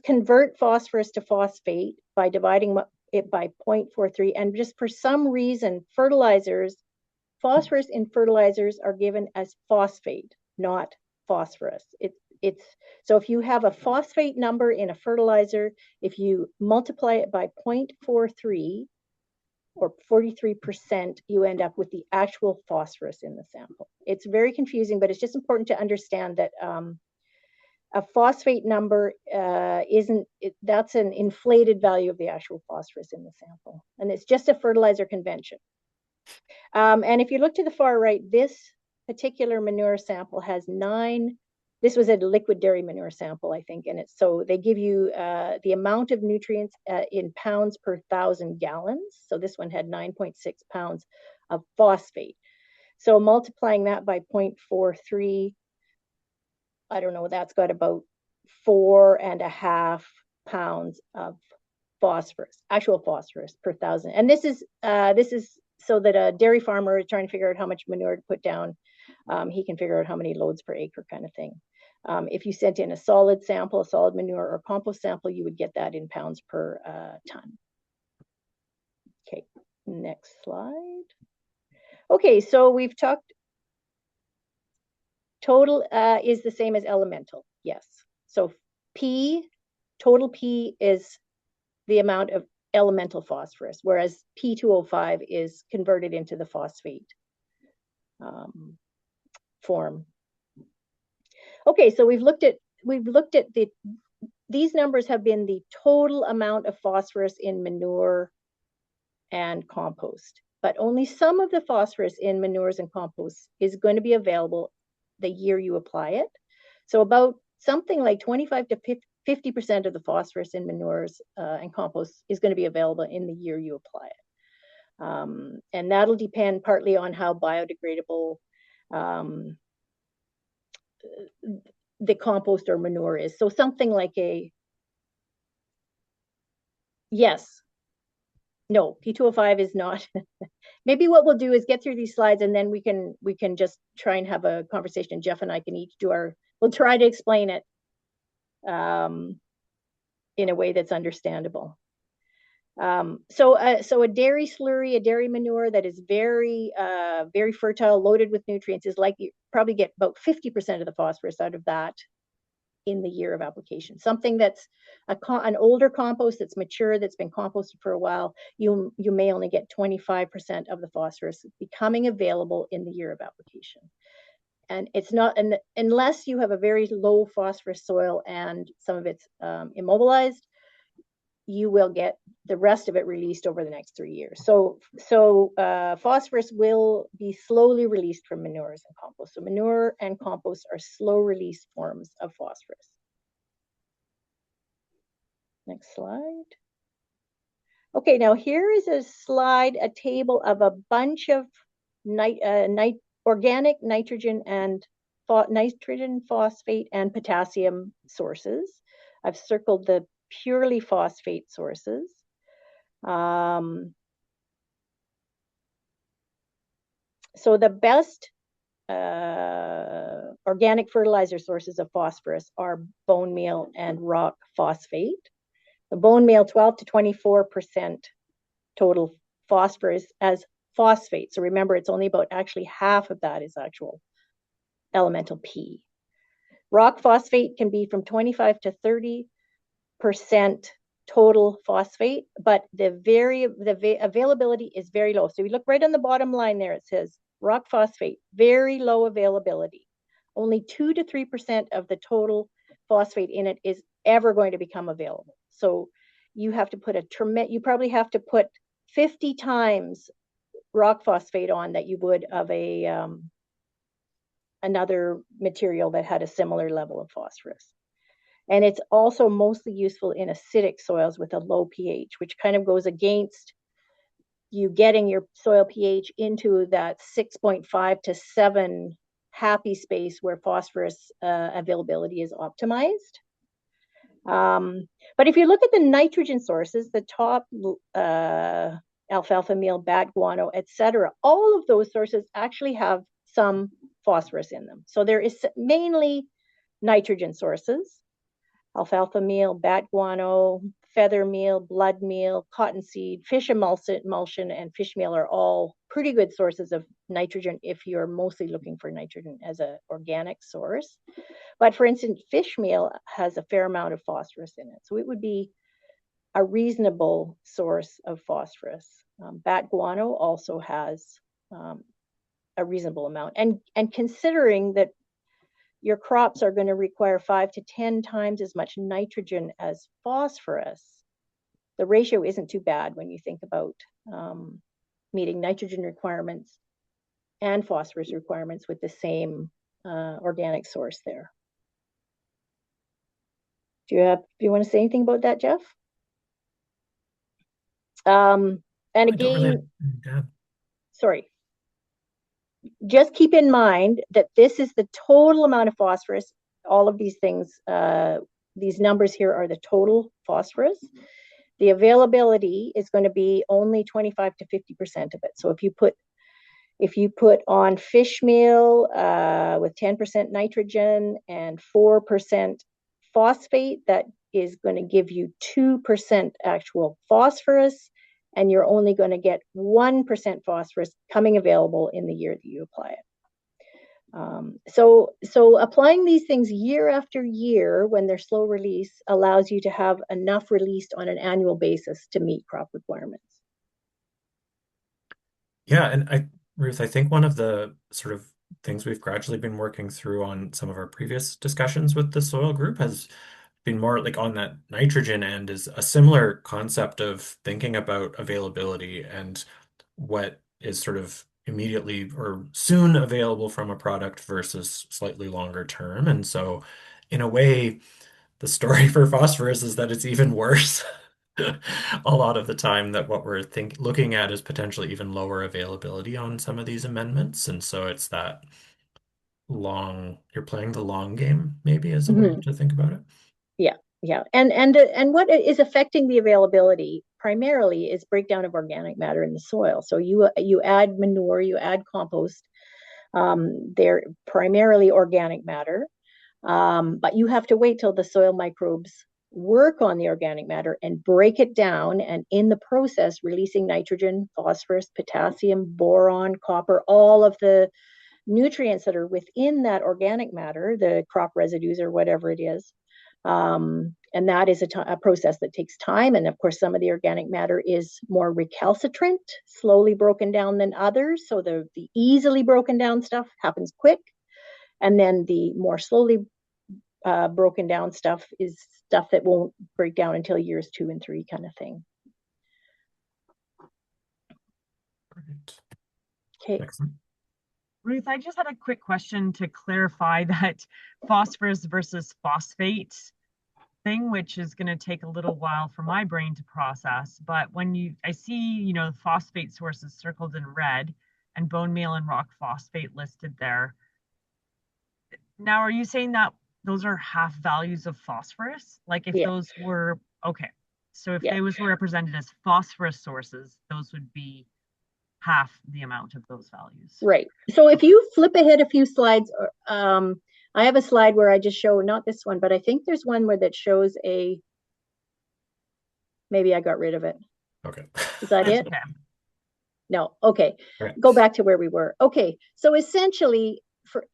convert phosphorus to phosphate by dividing it by 0.43. And just for some reason, phosphorus in fertilizers are given as phosphate, not phosphorus. So if you have a phosphate number in a fertilizer, if you multiply it by 0.43 or 43%, you end up with the actual phosphorus in the sample. It's very confusing, but it's just important to understand that a phosphate number that's an inflated value of the actual phosphorus in the sample. And it's just a fertilizer convention. And if you look to the far right, this particular manure sample has 9. This was a liquid dairy manure sample, I think, and so they give you the amount of nutrients in pounds per 1,000 gallons. So this one had 9.6 pounds of phosphate. So multiplying that by 0.43, I don't know, that's got about 4.5 pounds of phosphorus, actual phosphorus per 1,000. And this is so that a dairy farmer is trying to figure out how much manure to put down. He can figure out how many loads per acre kind of thing. If you sent in a solid sample, a solid manure or compost sample, you would get that in pounds per ton. Okay, next slide. Okay, so we've talked, total is the same as elemental, yes. So total P is the amount of elemental phosphorus, whereas P2O5 is converted into the phosphate form. Okay, so we've looked at these numbers have been the total amount of phosphorus in manure and compost, but only some of the phosphorus in manures and compost is going to be available the year you apply it. So about something like 25 to 50% of the phosphorus in manures and compost is going to be available in the year you apply it. And that'll depend partly on how biodegradable the compost or manure is. So something like P2O5 is not. Maybe what we'll do is get through these slides and then we can just try and have a conversation. Jeff and I can each we'll try to explain it in a way that's understandable. So a dairy slurry, a dairy manure that is very, very fertile, loaded with nutrients is like you probably get about 50% of the phosphorus out of that in the year of application. Something that's an older compost that's mature, that's been composted for a while, you may only get 25% of the phosphorus becoming available in the year of application. And it's not, unless you have a very low phosphorus soil and some of it's immobilized, you will get the rest of it released over the next 3 years. So phosphorus will be slowly released from manures and compost. So manure and compost are slow release forms of phosphorus. Next slide. Okay, now here is a slide, a table of a bunch of organic nitrogen and nitrogen, phosphate, and potassium sources. I've circled the purely phosphate sources. So the best organic fertilizer sources of phosphorus are bone meal and rock phosphate. The bone meal, 12 to 24% total phosphorus as phosphate. So remember, it's only about actually half of that is actual elemental P. Rock phosphate can be from 25 to 30% total phosphate, but the availability is very low. So we look right on the bottom line there, it says rock phosphate, very low availability. Only 2 to 3% of the total phosphate in it is ever going to become available. So you have to put you probably have to put 50 times rock phosphate on that you would of another material that had a similar level of phosphorus. And it's also mostly useful in acidic soils with a low pH, which kind of goes against you getting your soil pH into that 6.5 to 7 happy space where phosphorus availability is optimized. But if you look at the nitrogen sources, the top alfalfa meal, bat guano, etc., all of those sources actually have some phosphorus in them. So there is mainly nitrogen sources: alfalfa meal, bat guano, feather meal, blood meal, cottonseed, fish emulsion, and fish meal are all pretty good sources of nitrogen if you're mostly looking for nitrogen as an organic source. But for instance, fish meal has a fair amount of phosphorus in it. So it would be a reasonable source of phosphorus. Bat guano also has a reasonable amount. And considering that your crops are going to require 5 to 10 times as much nitrogen as phosphorus, the ratio isn't too bad when you think about meeting nitrogen requirements and phosphorus requirements with the same organic source there. Do you want to say anything about that, Jeff? And again, sorry. Just keep in mind that this is the total amount of phosphorus. All of these things, these numbers here are the total phosphorus. The availability is going to be only 25 to 50% of it. So if you put on fish meal with 10% nitrogen and 4% phosphate, that is going to give you 2% actual phosphorus, and you're only going to get 1% phosphorus coming available in the year that you apply it. So applying these things year after year when they're slow release allows you to have enough released on an annual basis to meet crop requirements. Yeah, and Ruth, I think one of the sort of things we've gradually been working through on some of our previous discussions with the soil group has been more like on that nitrogen end is a similar concept of thinking about availability and what is sort of immediately or soon available from a product versus slightly longer term. And so in a way, the story for phosphorus is that it's even worse a lot of the time, that what we're looking at is potentially even lower availability on some of these amendments. And so it's that you're playing the long game, maybe, as a way to think about it. Yeah. And what is affecting the availability primarily is breakdown of organic matter in the soil. So you add manure, you add compost. They're primarily organic matter, but you have to wait till the soil microbes work on the organic matter and break it down, and in the process releasing nitrogen, phosphorus, potassium, boron, copper, all of the nutrients that are within that organic matter, the crop residues or whatever it is. And that is a process that takes time. And of course, some of the organic matter is more recalcitrant, slowly broken down than others. So the easily broken down stuff happens quick. And then the more slowly broken down stuff is stuff that won't break down until years 2 and 3 kind of thing. Brilliant. Okay. Excellent. Ruth, I just had a quick question to clarify that phosphorus versus phosphate thing, which is going to take a little while for my brain to process. But when I see, the phosphate sources circled in red and bone meal and rock phosphate listed there. Now, are you saying that those are half values of phosphorus? Like if those were, okay. So if those were represented as phosphorus sources, those would be half the amount of those values. Right. So if you flip ahead a few slides, I have a slide where I just show, not this one, but I think there's one where that shows maybe I got rid of it. Okay. Is that it? Okay. No. Okay. Right. Go back to where we were. Okay. So essentially,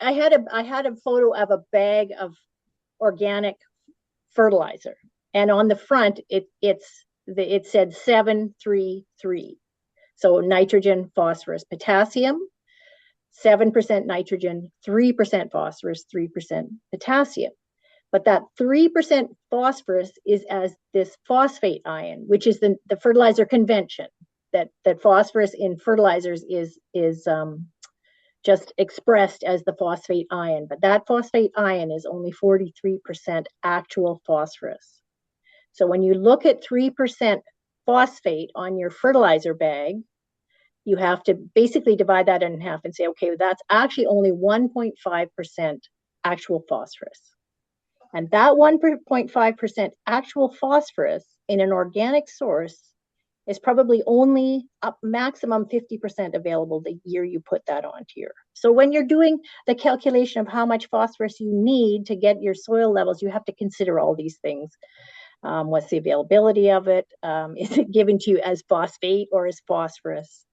I had a photo of a bag of organic fertilizer, and on the front it said 733. So nitrogen, phosphorus, potassium, 7% nitrogen, 3% phosphorus, 3% potassium. But that 3% phosphorus is as this phosphate ion, which is the fertilizer convention, that phosphorus in fertilizers is just expressed as the phosphate ion. But that phosphate ion is only 43% actual phosphorus. So when you look at 3% phosphate on your fertilizer bag, you have to basically divide that in half and say, okay, that's actually only 1.5% actual phosphorus. And that 1.5% actual phosphorus in an organic source is probably only up maximum 50% available the year you put that onto your. So when you're doing the calculation of how much phosphorus you need to get your soil levels, you have to consider all these things. What's the availability of it? Is it given to you as phosphate or as phosphorus?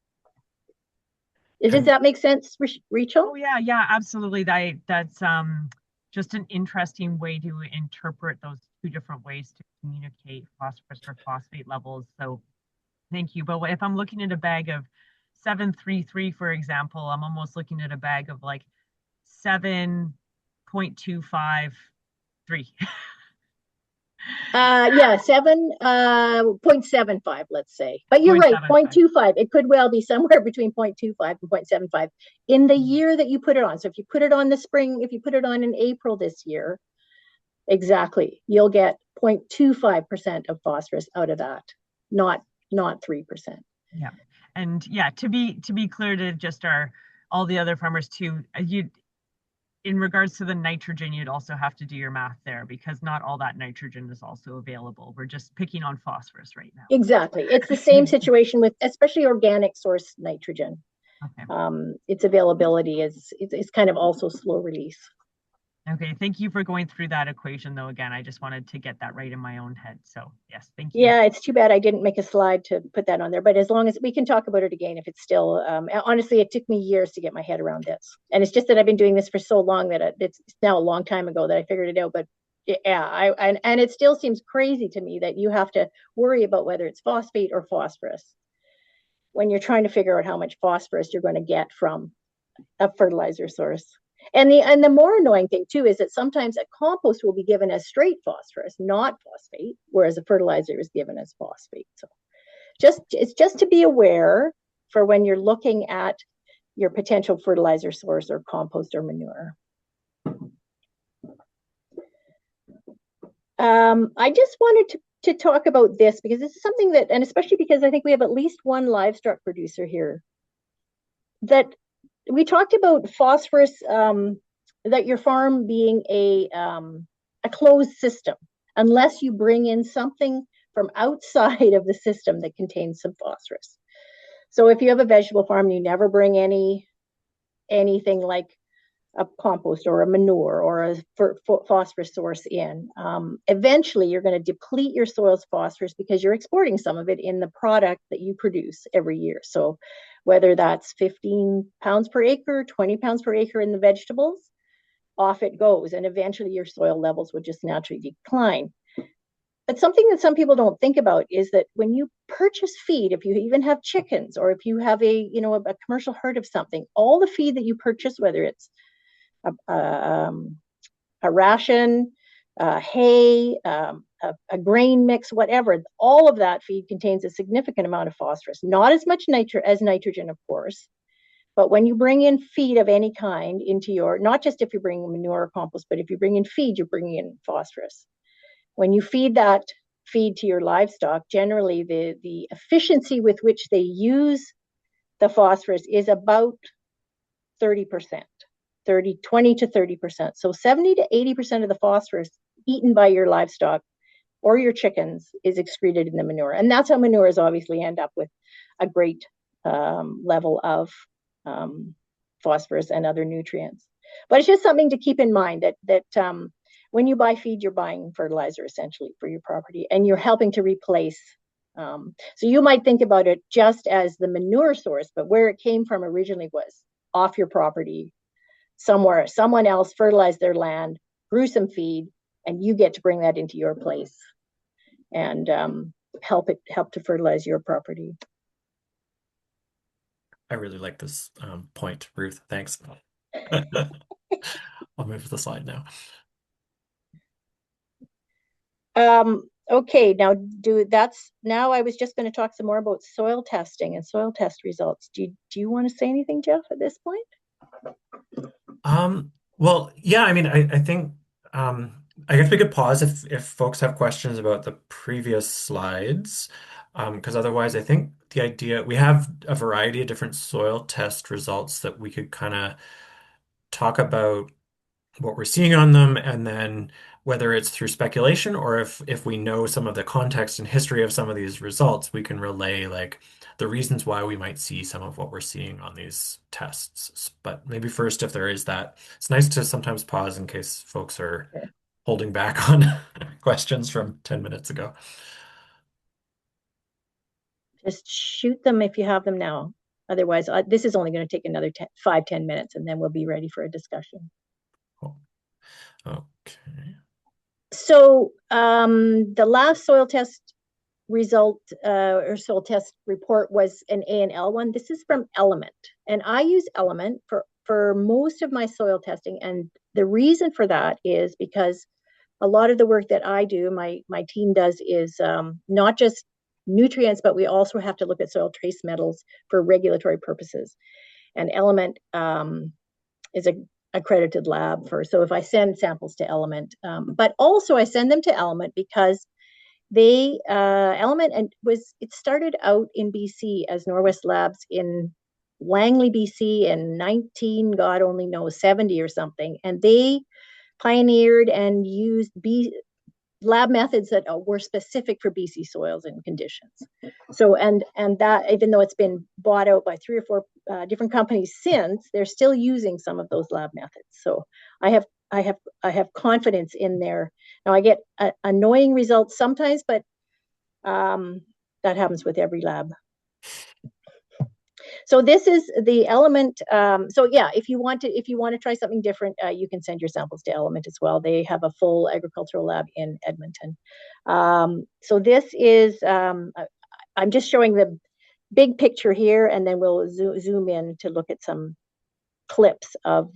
Does that make sense, Rachel? Oh yeah, absolutely. That's just an interesting way to interpret those two different ways to communicate phosphorus or phosphate levels. So thank you. But if I'm looking at a bag of 733, for example, I'm almost looking at a bag of like 7.253. 7.75, let's say. But you're right, 0.25. It could well be somewhere between 0.25 and 0.75 in the year that you put it on. So if you put it on the spring, if you put it on in April this year, exactly, you'll get 0.25% of phosphorus out of that, not 3%. Yeah. And yeah, to be clear to just all the other farmers too, in regards to the nitrogen, you'd also have to do your math there because not all that nitrogen is also available. We're just picking on phosphorus right now. Exactly. It's the same situation with especially organic source nitrogen. Okay. Its availability is kind of also slow release. Okay, thank you for going through that equation though. Again, I just wanted to get that right in my own head. So yes, thank you. Yeah, it's too bad I didn't make a slide to put that on there, but as long as we can talk about it again, if it's still, honestly, it took me years to get my head around this. And it's just that I've been doing this for so long that it's now a long time ago that I figured it out. But yeah, and it still seems crazy to me that you have to worry about whether it's phosphate or phosphorus when you're trying to figure out how much phosphorus you're going to get from a fertilizer source. And the more annoying thing too is that sometimes a compost will be given as straight phosphorus, not phosphate, whereas a fertilizer is given as phosphate. So it's just to be aware for when you're looking at your potential fertilizer source or compost or manure. I just wanted to talk about this because this is something that, and especially because I think we have at least one livestock producer here, that we talked about phosphorus, that your farm being a closed system, unless you bring in something from outside of the system that contains some phosphorus. So if you have a vegetable farm and you never bring anything like a compost or a manure or a phosphorus source in, eventually you're going to deplete your soil's phosphorus because you're exporting some of it in the product that you produce every year. So whether that's 15 pounds per acre, 20 pounds per acre in the vegetables, off it goes. And eventually your soil levels would just naturally decline. But something that some people don't think about is that when you purchase feed, if you even have chickens or if you have a commercial herd of something, all the feed that you purchase, whether it's a ration, hay, a grain mix, whatever, all of that feed contains a significant amount of phosphorus. Not as much as nitrogen, of course, but when you bring in feed of any kind into your, not just if you're bringing manure or compost, but if you bring in feed, you're bringing in phosphorus. When you feed that feed to your livestock, generally the efficiency with which they use the phosphorus is about 30%, 20 to 30%. So 70 to 80% of the phosphorus eaten by your livestock or your chickens is excreted in the manure. And that's how manures obviously end up with a great level of phosphorus and other nutrients. But it's just something to keep in mind that when you buy feed, you're buying fertilizer essentially for your property, and you're helping to replace. So you might think about it just as the manure source, but where it came from originally was off your property somewhere. Someone else fertilized their land, grew some feed, and you get to bring that into your place and help to fertilize your property. I really like this point, Ruth. Thanks. I'll move to the slide now. Okay, now I was just going to talk some more about soil testing and soil test results. Do you want to say anything, Jeff, at this point? Well, yeah, I mean, I think I guess we could pause if folks have questions about the previous slides, because otherwise I think the idea, we have a variety of different soil test results that we could kind of talk about what we're seeing on them, and then whether it's through speculation or if we know some of the context and history of some of these results, we can relay like the reasons why we might see some of what we're seeing on these tests. But maybe first, if there is that, it's nice to sometimes pause in case folks are holding back on questions from 10 minutes ago. Just shoot them if you have them now. Otherwise, this is only going to take another 5-10 minutes, and then we'll be ready for a discussion. Cool. Okay. So the last soil test result or soil test report was an A&L one. This is from Element, and I use Element for most of my soil testing. And the reason for that is because a lot of the work that I do, my team does, is not just nutrients, but we also have to look at soil trace metals for regulatory purposes. And Element is a accredited lab so if I send samples to Element, but also I send them to Element because Element it started out in BC as Norwest Labs in Langley, BC in God only knows 70 or something, and they pioneered and used lab methods that were specific for BC soils and conditions. So, and that, even though it's been bought out by 3 or 4 different companies since, they're still using some of those lab methods. So I have confidence in there. Now I get annoying results sometimes, but that happens with every lab. So this is the Element. So yeah, if you want to try something different, you can send your samples to Element as well. They have a full agricultural lab in Edmonton. So this is, I'm just showing the big picture here, and then we'll zoom in to look at some clips of,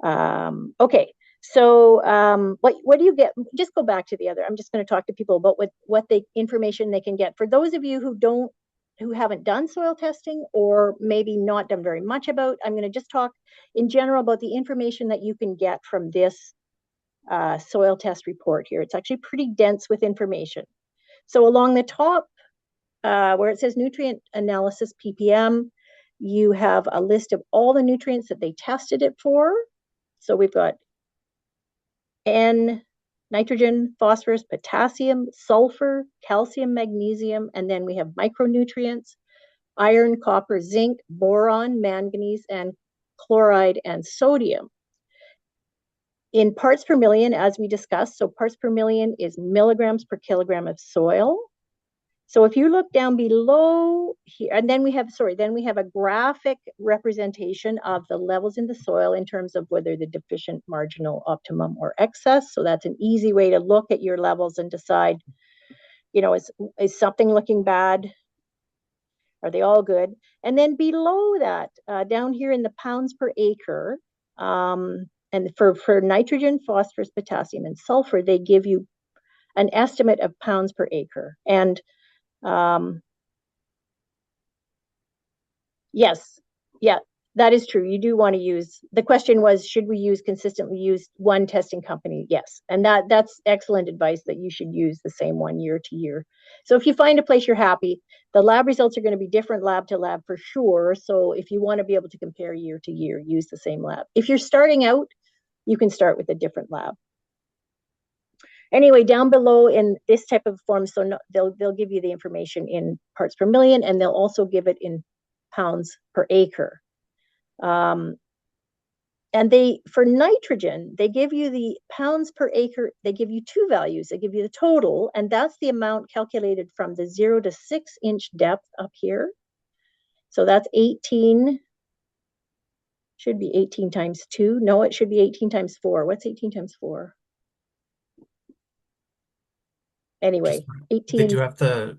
okay. So what do you get? Just go back to the other. I'm just going to talk to people about what the information they can get. For those of you who haven't done soil testing or maybe not done very much about, I'm going to just talk in general about the information that you can get from this soil test report here. It's actually pretty dense with information. So along the top, where it says nutrient analysis ppm, you have a list of all the nutrients that they tested it for. So we've got N, nitrogen, phosphorus, potassium, sulfur, calcium, magnesium, and then we have micronutrients, iron, copper, zinc, boron, manganese, and chloride and sodium. In parts per million, as we discussed, so parts per million is milligrams per kilogram of soil. So if you look down below here, and then we have a graphic representation of the levels in the soil in terms of whether the deficient, marginal, optimum, or excess. So that's an easy way to look at your levels and decide, is something looking bad? Are they all good? And then below that, down here in the pounds per acre, And for nitrogen, phosphorus, potassium, and sulfur, they give you an estimate of pounds per acre. And yes, yeah, that is true. You do want to use, the question was, should we consistently use one testing company? Yes. And that's excellent advice, that you should use the same one year to year. So if you find a place you're happy, the lab results are going to be different lab to lab for sure. So if you want to be able to compare year to year, use the same lab. If you're starting out, you can start with a different lab. Anyway, down below in this type of form, so no, they'll give you the information in parts per million, and they'll also give it in pounds per acre. And for nitrogen, they give you the pounds per acre. They give you two values. They give you the total, and that's the amount calculated from the 0 to 6 inch depth up here. So that's 18, should be 18 times 2. No, it should be 18 times 4. What's 18 times 4? Anyway, 18. They do have the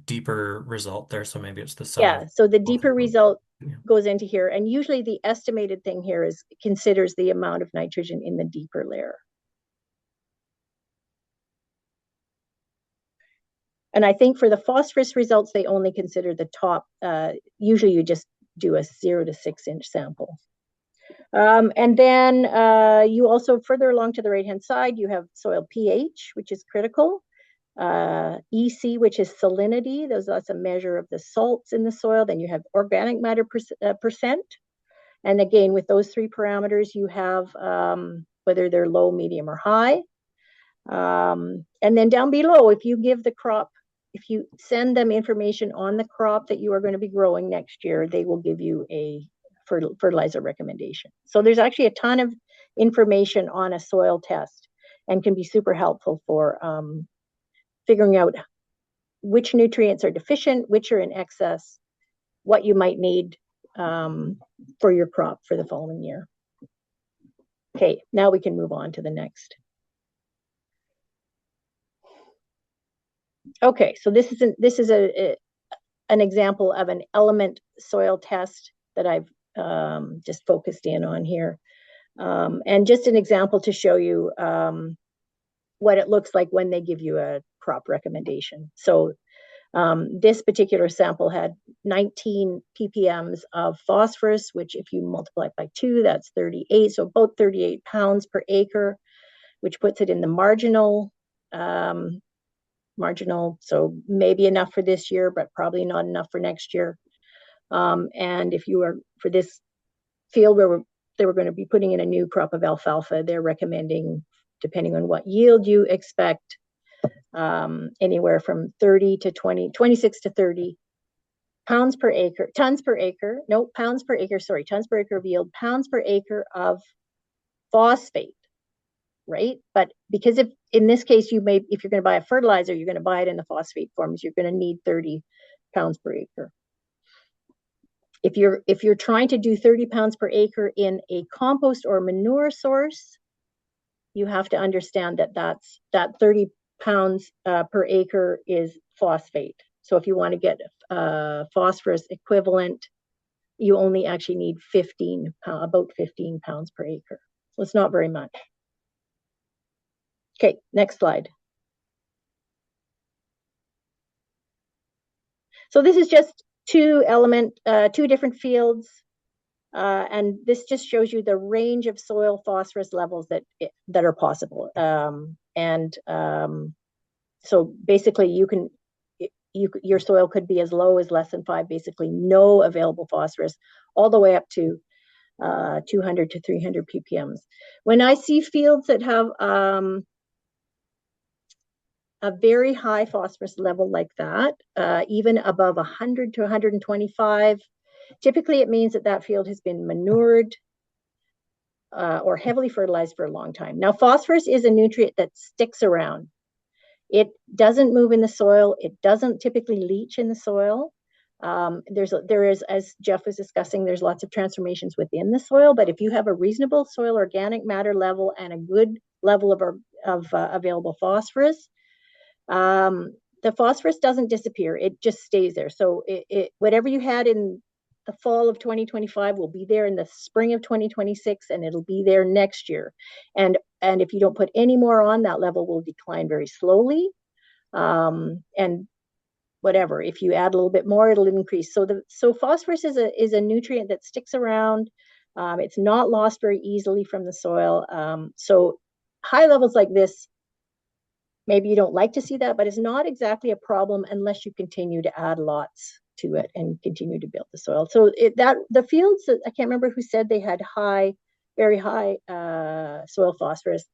deeper result there, so maybe it's the sum. Yeah, so the deeper result goes into here, and usually the estimated thing here considers the amount of nitrogen in the deeper layer. And I think for the phosphorus results, they only consider the top. Usually you just do a 0 to 6 inch sample. And then you also, further along to the right-hand side, you have soil pH, which is critical. EC, which is salinity. That's a measure of the salts in the soil. Then you have organic matter percent. And again, with those three parameters, you have whether they're low, medium, or high. And then down below, if you give the crop, if you send them information on the crop that you are going to be growing next year, they will give you a fertilizer recommendation. So there's actually a ton of information on a soil test, and can be super helpful for figuring out which nutrients are deficient, which are in excess, what you might need for your crop for the following year. Okay, now we can move on to the next. Okay, so this is an example of an element soil test that I've just focused in on here. And just an example to show you what it looks like when they give you a crop recommendation. So this particular sample had 19 ppms of phosphorus, which if you multiply it by 2, that's 38. So about 38 pounds per acre, which puts it in the marginal. So maybe enough for this year, but probably not enough for next year. And if you are, for this field where they were going to be putting in a new crop of alfalfa, they're recommending, depending on what yield you expect, anywhere from 30 to 26 to 30 pounds per acre, tons per acre of yield, pounds per acre of phosphate, right? But because if in this case, if you're going to buy a fertilizer, you're going to buy it in the phosphate forms, you're going to need 30 pounds per acre. If you're trying to do 30 pounds per acre in a compost or manure source, you have to understand that 30 pounds per acre is phosphate. So if you want to get phosphorus equivalent, you only actually need about 15 pounds per acre. So it's not very much. Okay, next slide. So this is just two different fields. And this just shows you the range of soil phosphorus levels that are possible. So basically your soil could be as low as less than 5, basically no available phosphorus, all the way up to 200 to 300 ppms. When I see fields that have a very high phosphorus level like that, even above 100 to 125, typically it means that field has been manured or heavily fertilized for a long time. Now, phosphorus is a nutrient that sticks around. It doesn't move in the soil. It doesn't typically leach in the soil. There is, as Jeff was discussing, there's lots of transformations within the soil, but if you have a reasonable soil organic matter level and a good level of available phosphorus, the phosphorus doesn't disappear. It just stays there. So whatever you had in the fall of 2025 will be there in the spring of 2026, and it'll be there next year. And if you don't put any more on, that level will decline very slowly. And whatever, if you add a little bit more, it'll increase. So phosphorus is a nutrient that sticks around. It's not lost very easily from the soil. So high levels like this, maybe you don't like to see that, but it's not exactly a problem unless you continue to add lots to it and continue to build the soil. So the fields, I can't remember who said they had very high soil phosphorus.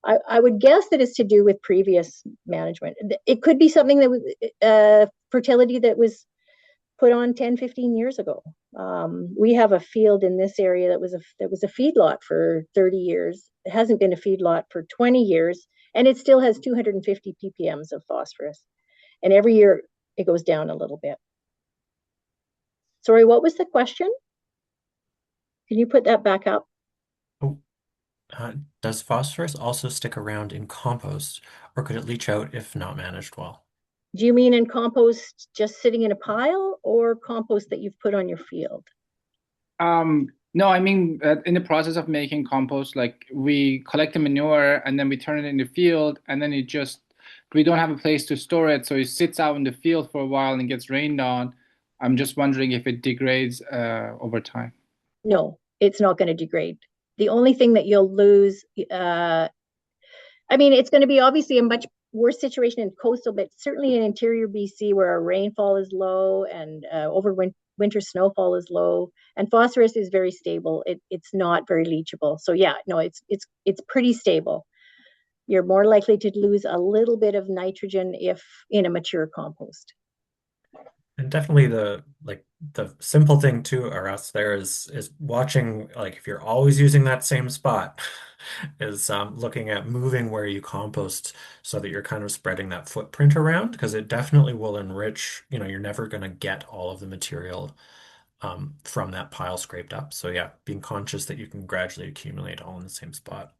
I would guess that it's to do with previous management. It could be something that was fertility that was put on 10, 15 years ago. We have a field in this area that was a feedlot for 30 years. It hasn't been a feedlot for 20 years, and it still has 250 ppms of phosphorus. And every year it goes down a little bit. Sorry, what was the question? Can you put that back up? Oh, does phosphorus also stick around in compost, or could it leach out if not managed well? Do you mean in compost just sitting in a pile, or compost that you've put on your field? No, I mean in the process of making compost, like we collect the manure and then we turn it in the field, and then we don't have a place to store it, so it sits out in the field for a while and gets rained on. I'm just wondering if it degrades over time. No, it's not going to degrade. The only thing that you'll lose, I mean, it's going to be obviously a much worse situation in coastal, but certainly in interior BC where our rainfall is low and over winter snowfall is low, and phosphorus is very stable. It's not very leachable. So yeah, no, it's pretty stable. You're more likely to lose a little bit of nitrogen if in a mature compost. And definitely the simple thing too, or else there is watching, like if you're always using that same spot, is looking at moving where you compost so that you're kind of spreading that footprint around, because it definitely will enrich, you're never going to get all of the material from that pile scraped up. So yeah, being conscious that you can gradually accumulate all in the same spot.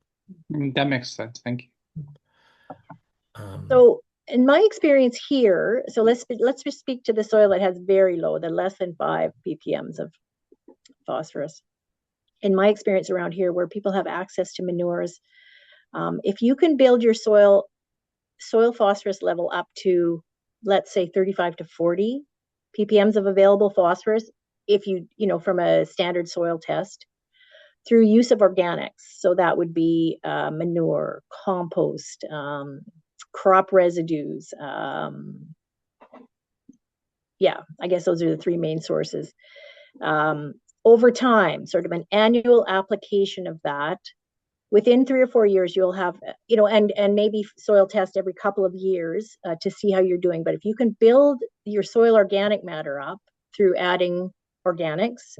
That makes sense. Thank you. So in my experience here, so let's just speak to the soil that has very low, the less than 5 ppms of phosphorus. In my experience around here, where people have access to manures, if you can build your soil phosphorus level up to, let's say, 35 to 40 ppms of available phosphorus, if from a standard soil test, through use of organics. So that would be manure, compost, crop residues. Yeah, I guess those are the 3 main sources. Over time, sort of an annual application of that, within 3 or 4 years, you'll have, and maybe soil test every couple of years to see how you're doing. But if you can build your soil organic matter up through adding organics,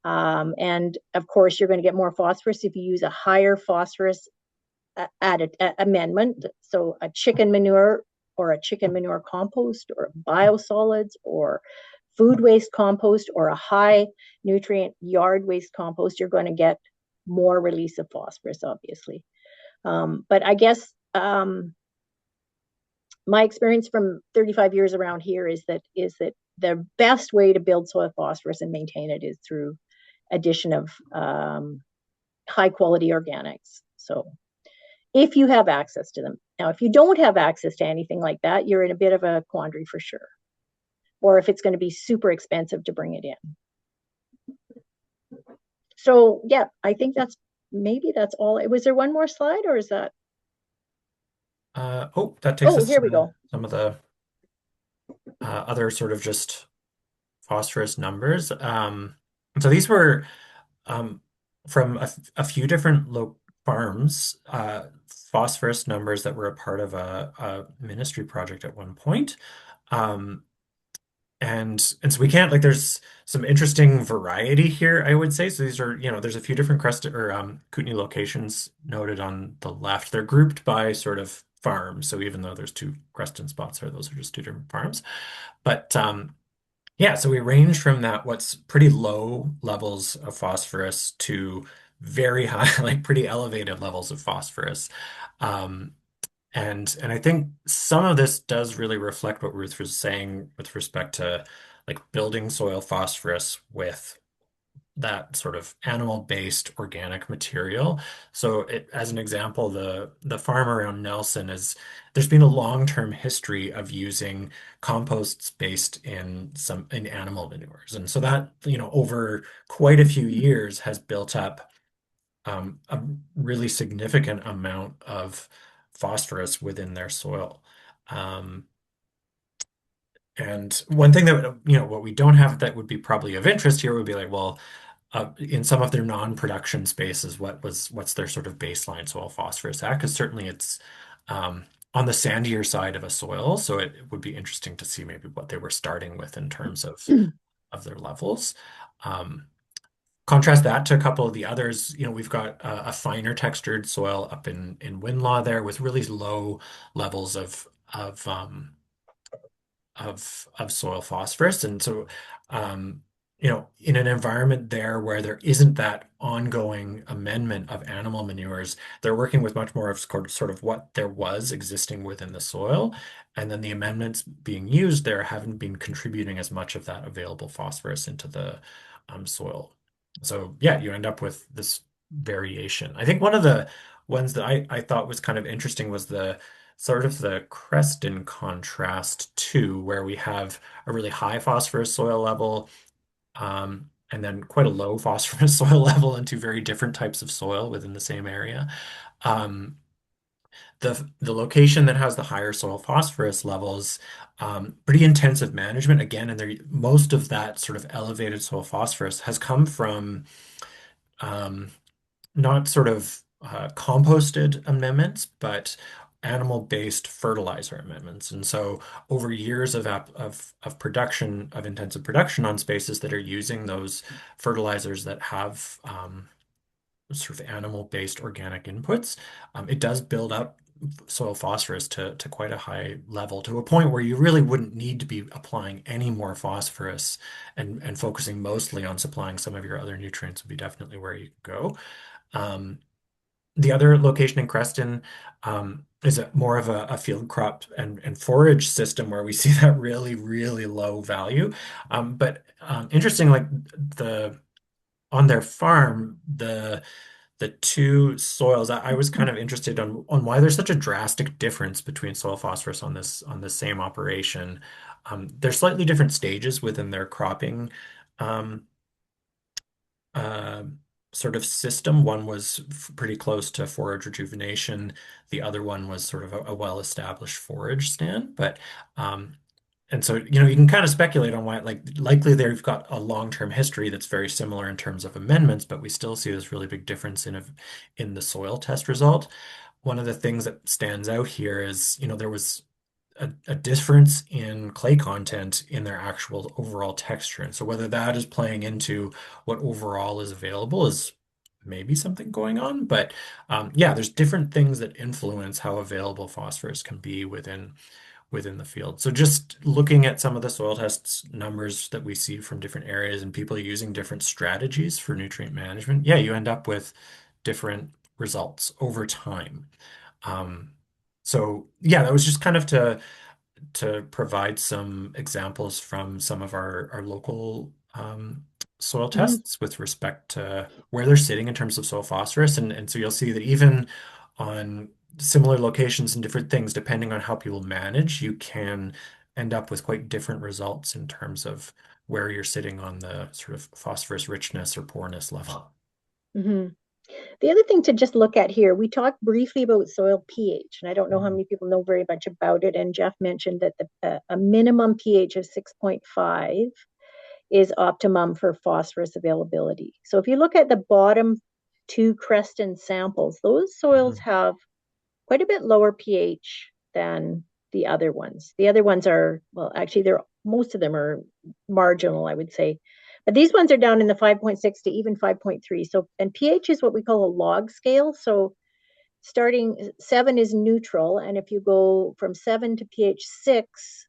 and of course, you're going to get more phosphorus if you use a higher phosphorus added amendment. So a chicken manure or a chicken manure compost or biosolids or food waste compost or a high nutrient yard waste compost, you're going to get more release of phosphorus, obviously. But I guess my experience from 35 years around here is that the best way to build soil phosphorus and maintain it is through addition of high quality organics. So if you have access to them. Now, if you don't have access to anything like that, you're in a bit of a quandary for sure. Or if it's going to be super expensive to bring it in. So yeah, I think maybe that's all. Was there one more slide, or is that? That takes us here we go. Some of the other sort of just phosphorus numbers. So these were from a few different farms, phosphorus numbers that were a part of a ministry project at one point. And so we can't, there's some interesting variety here, I would say. So these are, there's a few different Kootenai locations noted on the left. They're grouped by sort of farms. So even though there's 2 Creston spots there, those are just 2 different farms. But yeah, so we range from what's pretty low levels of phosphorus to very high, pretty elevated levels of phosphorus. And I think some of this does really reflect what Ruth was saying with respect to like building soil phosphorus with that sort of animal-based organic material. So as an example, the farm around Nelson there's been a long-term history of using composts based in animal manures. And so that, over quite a few years has built up a really significant amount of phosphorus within their soil. And one thing that, what we don't have that would be probably of interest here would be like, well, in some of their non-production spaces, what's their sort of baseline soil phosphorus at? Because certainly it's on the sandier side of a soil, so it would be interesting to see maybe what they were starting with in terms of their levels. Contrast that to a couple of the others. We've got a finer textured soil up in Winlaw there with really low levels of soil phosphorus. And so, in an environment there where there isn't that ongoing amendment of animal manures, they're working with much more of sort of what there was existing within the soil. And then the amendments being used there haven't been contributing as much of that available phosphorus into the soil. So yeah, you end up with this variation. I think one of the ones that I thought was kind of interesting was the sort of the Creston contrast too, where we have a really high phosphorus soil level, and then quite a low phosphorus soil level in two very different types of soil within the same area. The location that has the higher soil phosphorus levels, pretty intensive management again, and most of that sort of elevated soil phosphorus has come from not sort of composted amendments, but animal-based fertilizer amendments. And so over years of production, of intensive production on spaces that are using those fertilizers that have sort of animal-based organic inputs, it does build up soil phosphorus to quite a high level, to a point where you really wouldn't need to be applying any more phosphorus, and focusing mostly on supplying some of your other nutrients would be definitely where you go. The other location in Creston is more of a field crop and forage system where we see that really, really low value. But interesting, like on their farm, the two soils, I was kind of interested on why there's such a drastic difference between soil phosphorus on the same operation. There's slightly different stages within their cropping sort of system. One was pretty close to forage rejuvenation. The other one was sort of a well-established forage stand. But and so, you can kind of speculate on why, like, likely they've got a long-term history that's very similar in terms of amendments, but we still see this really big difference in the soil test result. One of the things that stands out here is, there was a difference in clay content in their actual overall texture. And so whether that is playing into what overall is available is maybe something going on. But yeah, there's different things that influence how available phosphorus can be within the field. So just looking at some of the soil tests numbers that we see from different areas and people using different strategies for nutrient management, yeah, you end up with different results over time. So yeah, that was just kind of to provide some examples from some of our local soil tests with respect to where they're sitting in terms of soil phosphorus. And so you'll see that even on similar locations and different things, depending on how people manage, you can end up with quite different results in terms of where you're sitting on the sort of phosphorus richness or poorness level. The other thing to just look at here, we talked briefly about soil pH, and I don't know how many people know very much about it. And Jeff mentioned that a minimum pH of 6.5 is optimum for phosphorus availability. So if you look at the bottom two Creston samples, those soils have quite a bit lower pH than the other ones. The other ones are, well, actually, most of them are marginal, I would say. But these ones are down in the 5.6 to even 5.3. So, and pH is what we call a log scale. So starting 7 is neutral. And if you go from 7 to pH 6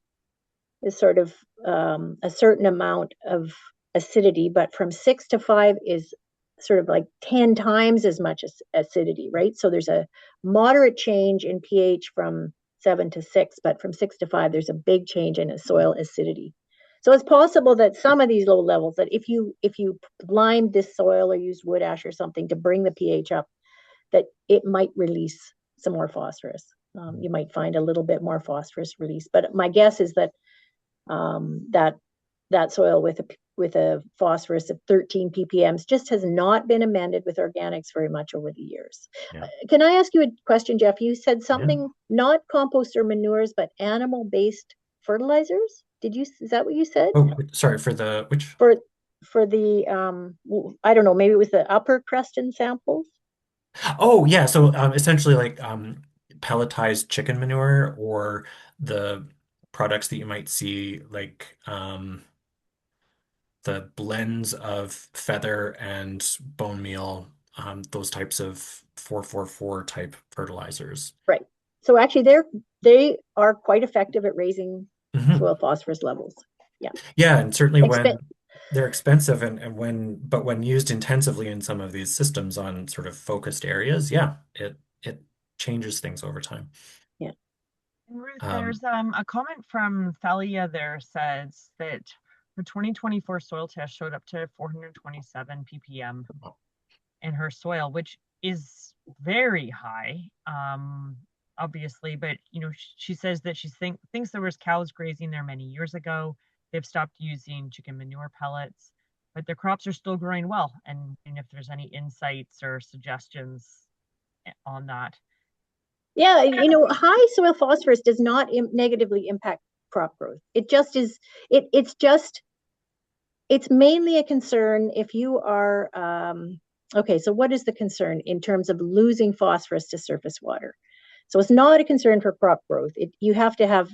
is sort of a certain amount of acidity, but from 6 to 5 is sort of like 10 times as much acidity, right? So there's a moderate change in pH from 7 to 6, but from 6 to 5, there's a big change in soil acidity. So it's possible that some of these low levels, that if you limed this soil or used wood ash or something to bring the pH up, that it might release some more phosphorus. You might find a little bit more phosphorus release, but my guess is that that soil with a phosphorus of 13 ppm just has not been amended with organics very much over the years. Yeah. Can I ask you a question, Jeff? You said something, not compost or manures, but animal-based fertilizers. Is that what you said? Oh, sorry, for the which? For the I don't know, maybe it was the upper Creston samples. Oh yeah, so essentially like pelletized chicken manure, or the products that you might see like the blends of feather and bone meal, those types of 444 type fertilizers. Right. So actually they are quite effective at raising soil phosphorus levels. Yeah. Yeah, and certainly when they're expensive and when used intensively in some of these systems on sort of focused areas, yeah, it changes things over time. Yeah. And Ruth, there's a comment from Thalia there says that her 2024 soil test showed up to 427 ppm in her soil, which is very high, obviously. But you know, she says that she thinks there was cows grazing there many years ago. They've stopped using chicken manure pellets, but their crops are still growing well. And if there's any insights or suggestions on that. Yeah, you know, high soil phosphorus does not negatively impact crop growth. It just is. It's mainly a concern if you are. Okay, so what is the concern in terms of losing phosphorus to surface water? So it's not a concern for crop growth. You have to have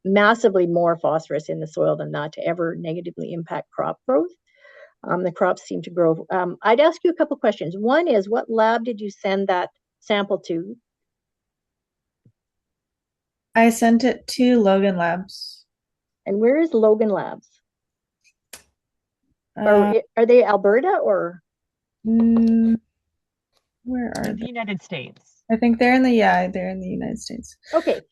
massively more phosphorus in the soil than that to ever negatively impact crop growth. The crops seem to grow. I'd ask you a couple questions. One is, what lab did you send that sample to? I sent it to Logan Labs. And where is Logan Labs? Are they Alberta or? Where are they? The United States. I think they're in the United States. Okay,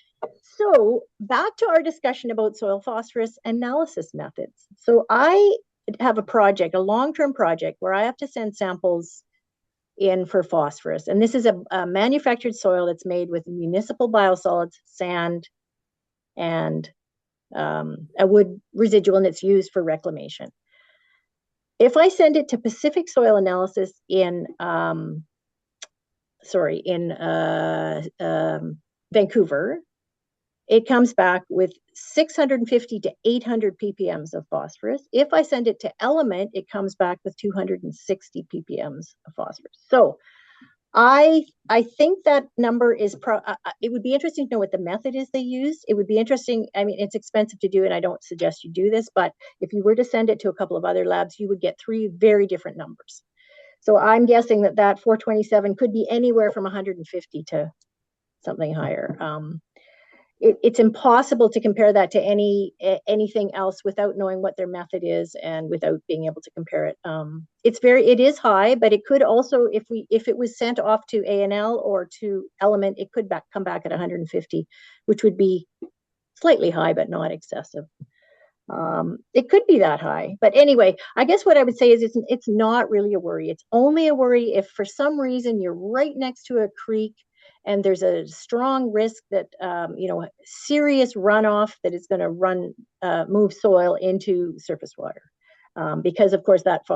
so back to our discussion about soil phosphorus analysis methods. So I have a long-term project where I have to send samples in for phosphorus. And this is a manufactured soil that's made with municipal biosolids, sand, and a wood residual, and it's used for reclamation. If I send it to Pacific Soil Analysis in Vancouver, it comes back with 650 to 800 ppm of phosphorus. If I send it to Element, it comes back with 260 ppm of phosphorus. So I think that number is it would be interesting to know what the method is they used. It would be interesting. I mean, it's expensive to do, and I don't suggest you do this, but if you were to send it to a couple of other labs, you would get 3 very different numbers. So I'm guessing that 427 could be anywhere from 150 to something higher. It's impossible to compare that to anything else without knowing what their method is and without being able to compare it. It is high, but it could also, if it was sent off to A&L or to Element, it could come back at 150, which would be slightly high, but not excessive. It could be that high, but anyway, I guess what I would say is it's not really a worry. It's only a worry if for some reason you're right next to a creek and there's a strong risk that serious runoff that is going to move soil into surface water, because of course that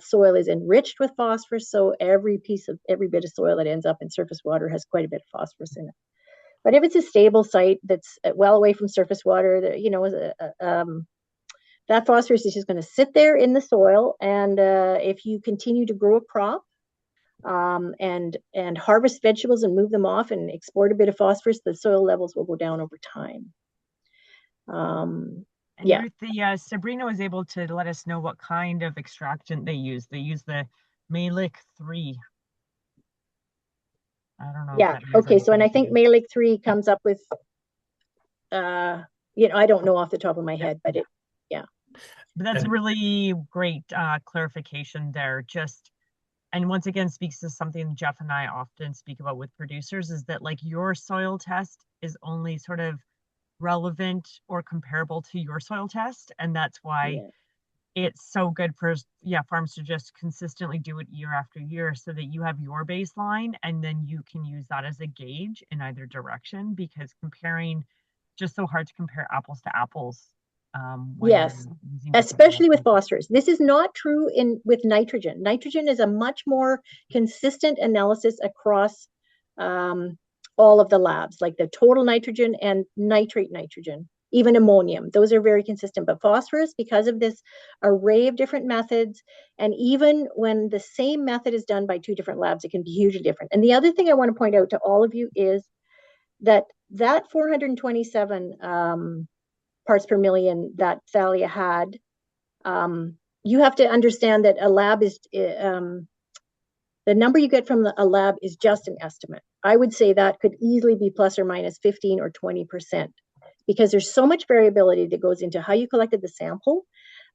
soil is enriched with phosphorus. So every bit of soil that ends up in surface water has quite a bit of phosphorus in it. But if it's a stable site that's well away from surface water, that phosphorus is just going to sit there in the soil. And if you continue to grow a crop and harvest vegetables and move them off and export a bit of phosphorus, the soil levels will go down over time. Yeah. Ruth, Sabrina was able to let us know what kind of extractant they use. They use the Malic 3. I don't know. Yeah. Okay. So, and I think Malic 3 comes up with, I don't know off the top of my head, but But that's really great clarification there. And once again, speaks to something Jeff and I often speak about with producers, is that like your soil test is only sort of relevant or comparable to your soil test. And that's why it's so good for farms to just consistently do it year after year so that you have your baseline and then you can use that as a gauge in either direction, because comparing, just so hard to compare apples to apples. Yes, especially with phosphorus. This is not true with nitrogen. Nitrogen is a much more consistent analysis across all of the labs, like the total nitrogen and nitrate nitrogen, even ammonium. Those are very consistent. But phosphorus, because of this array of different methods, and even when the same method is done by two different labs, it can be hugely different. And the other thing I want to point out to all of you is that 427 parts per million that Thalia had, you have to understand that a lab is, the number you get from a lab is just an estimate. I would say that could easily be plus or minus 15 or 20%, because there's so much variability that goes into how you collected the sample,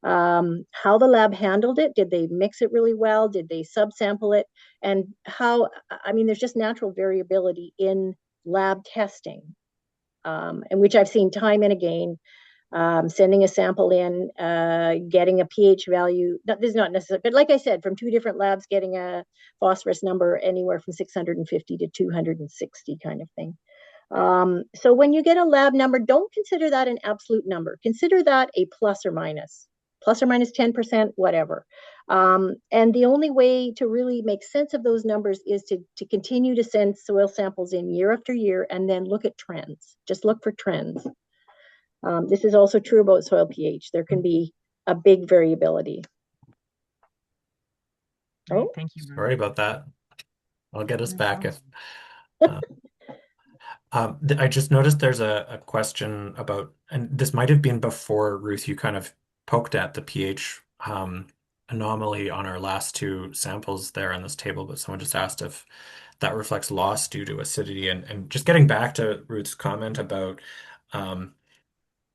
how the lab handled it. Did they mix it really well? Did they subsample it? And there's just natural variability in lab testing, and which I've seen time and again. Sending a sample in, getting a pH value. This is not necessary, but like I said, from two different labs, getting a phosphorus number anywhere from 650 to 260 kind of thing. So when you get a lab number, don't consider that an absolute number. Consider that a plus or minus 10%, whatever. And the only way to really make sense of those numbers is to continue to send soil samples in year after year and then look at trends. Just look for trends. This is also true about soil pH. There can be a big variability. Oh, thank you. Sorry about that. I'll get us back if. I just noticed there's a question about, and this might have been before, Ruth, you kind of poked at the pH anomaly on our last two samples there on this table, but someone just asked if that reflects loss due to acidity. And just getting back to Ruth's comment about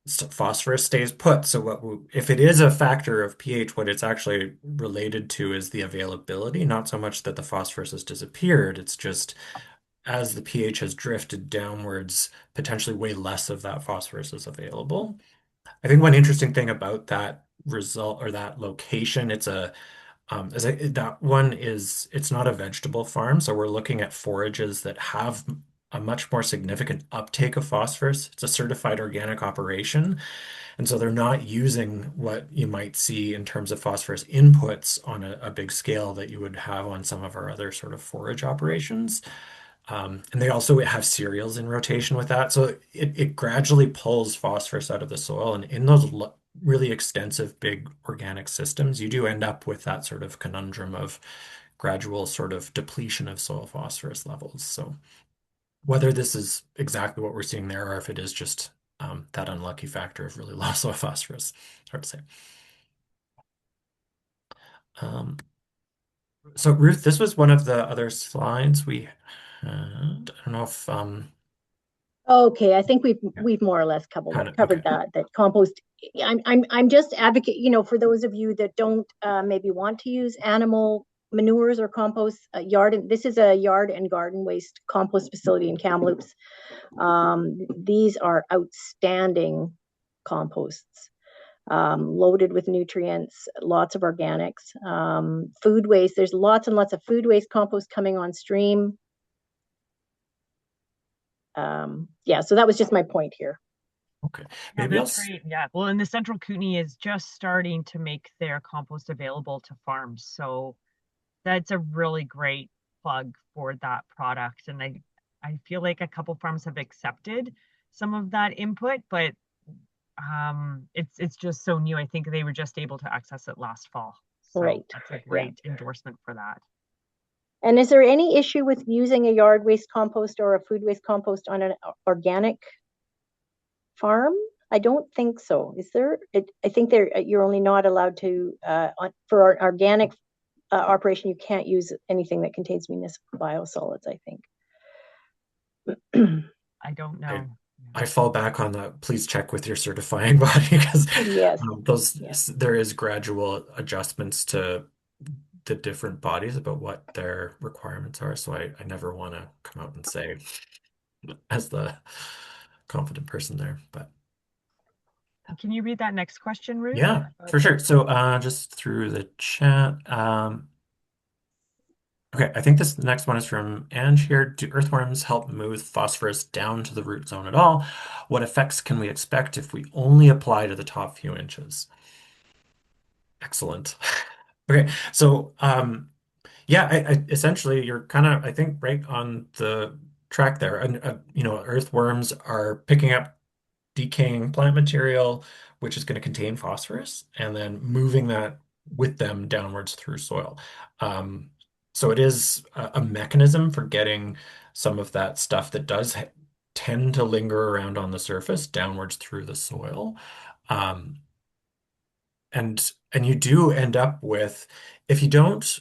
phosphorus stays put. So if it is a factor of pH, what it's actually related to is the availability, not so much that the phosphorus has disappeared. It's just as the pH has drifted downwards, potentially way less of that phosphorus is available. I think one interesting thing about that result or that location, it's not a vegetable farm, so we're looking at forages that have a much more significant uptake of phosphorus. It's a certified organic operation. And so they're not using what you might see in terms of phosphorus inputs on a big scale that you would have on some of our other sort of forage operations. And they also have cereals in rotation with that. So it gradually pulls phosphorus out of the soil. And in those really extensive, big organic systems, you do end up with that sort of conundrum of gradual sort of depletion of soil phosphorus levels. So whether this is exactly what we're seeing there or if it is just that unlucky factor of really low soil phosphorus, hard to say. So Ruth, this was one of the other slides we had. I don't know if okay, I think we've more or less covered that compost. I'm just advocate, for those of you that don't maybe want to use animal manures or compost. This is a yard and garden waste compost facility in Kamloops. These are outstanding composts, loaded with nutrients, lots of organics, food waste. There's lots and lots of food waste compost coming on stream. So that was just my point here. Okay, maybe that's great. Yeah, well, and the Central Kootenay is just starting to make their compost available to farms, so that's a really great plug for that product. And I feel like a couple farms have accepted some of that input, but it's just so new. I think they were just able to access it last fall. So right. That's a great endorsement for that. And is there any issue with using a yard waste compost or a food waste compost on an organic farm? I don't think so. Is there? I think you're only not allowed to, for our organic operation, you can't use anything that contains municipal biosolids, I think. I don't know. I fall back on the please check with your certifying body because there is gradual adjustments to the different bodies about what their requirements are. So I never want to come out and say as the confident person there, but can you read that next question, Ruth? yeah, for sure. So just through the chat. Okay, I think the next one is from Ange here. Do earthworms help move phosphorus down to the root zone at all? What effects can we expect if we only apply to the top few inches? Excellent. Okay, so yeah, essentially you're kind of, I think, right on the track there. And earthworms are picking up decaying plant material, which is going to contain phosphorus, and then moving that with them downwards through soil. So it is a mechanism for getting some of that stuff that does tend to linger around on the surface downwards through the soil. Um, and you do end up with, if you don't,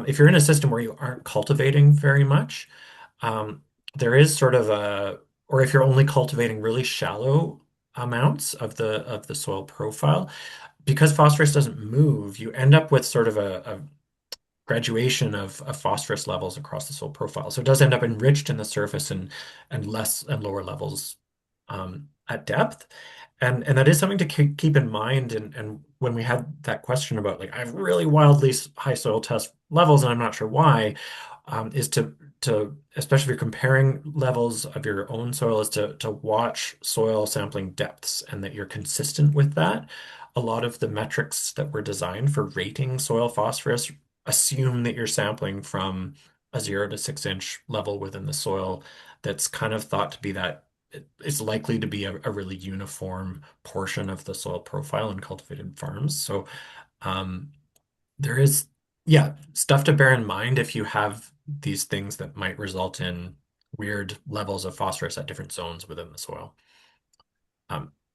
if you're in a system where you aren't cultivating very much, there is sort of or if you're only cultivating really shallow amounts of the soil profile, because phosphorus doesn't move, you end up with sort of a graduation of phosphorus levels across the soil profile. So it does end up enriched in the surface and less and lower levels at depth. And that is something to keep in mind. And when we had that question about, like, I have really wildly high soil test levels and I'm not sure why, is to especially if you're comparing levels of your own soil, is to watch soil sampling depths and that you're consistent with that. A lot of the metrics that were designed for rating soil phosphorus assume that you're sampling from a 0 to 6 inch level within the soil that's kind of thought to be that it's likely to be a really uniform portion of the soil profile in cultivated farms. So there is, yeah, stuff to bear in mind if you have these things that might result in weird levels of phosphorus at different zones within the soil.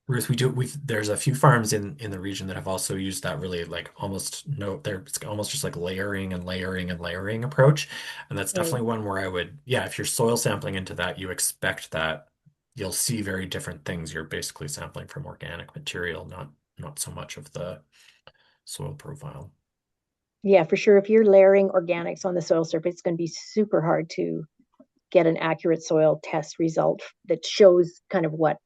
Ruth, there's a few farms in the region that have also used that really, like, it's almost just like layering and layering and layering approach. And that's definitely one where I would, yeah, if you're soil sampling into that, you expect that you'll see very different things. You're basically sampling from organic material, not so much of the soil profile. Yeah, for sure. If you're layering organics on the soil surface, it's going to be super hard to get an accurate soil test result that shows kind of what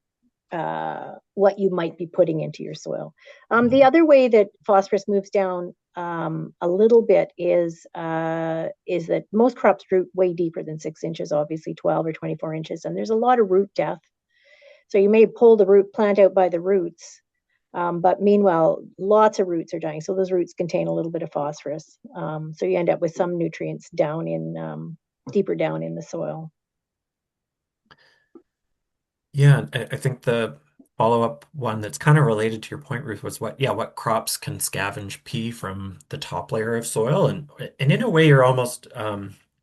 you might be putting into your soil. The other way that phosphorus moves down a little bit is that most crops root way deeper than 6 inches, obviously 12 or 24 inches, and there's a lot of root death. So you may pull the root plant out by the roots, but meanwhile, lots of roots are dying. So those roots contain a little bit of phosphorus. So you end up with some nutrients down in deeper down in the soil. Yeah, I think the follow-up one that's kind of related to your point, Ruth, was what crops can scavenge pee from the top layer of soil, and in a way you're almost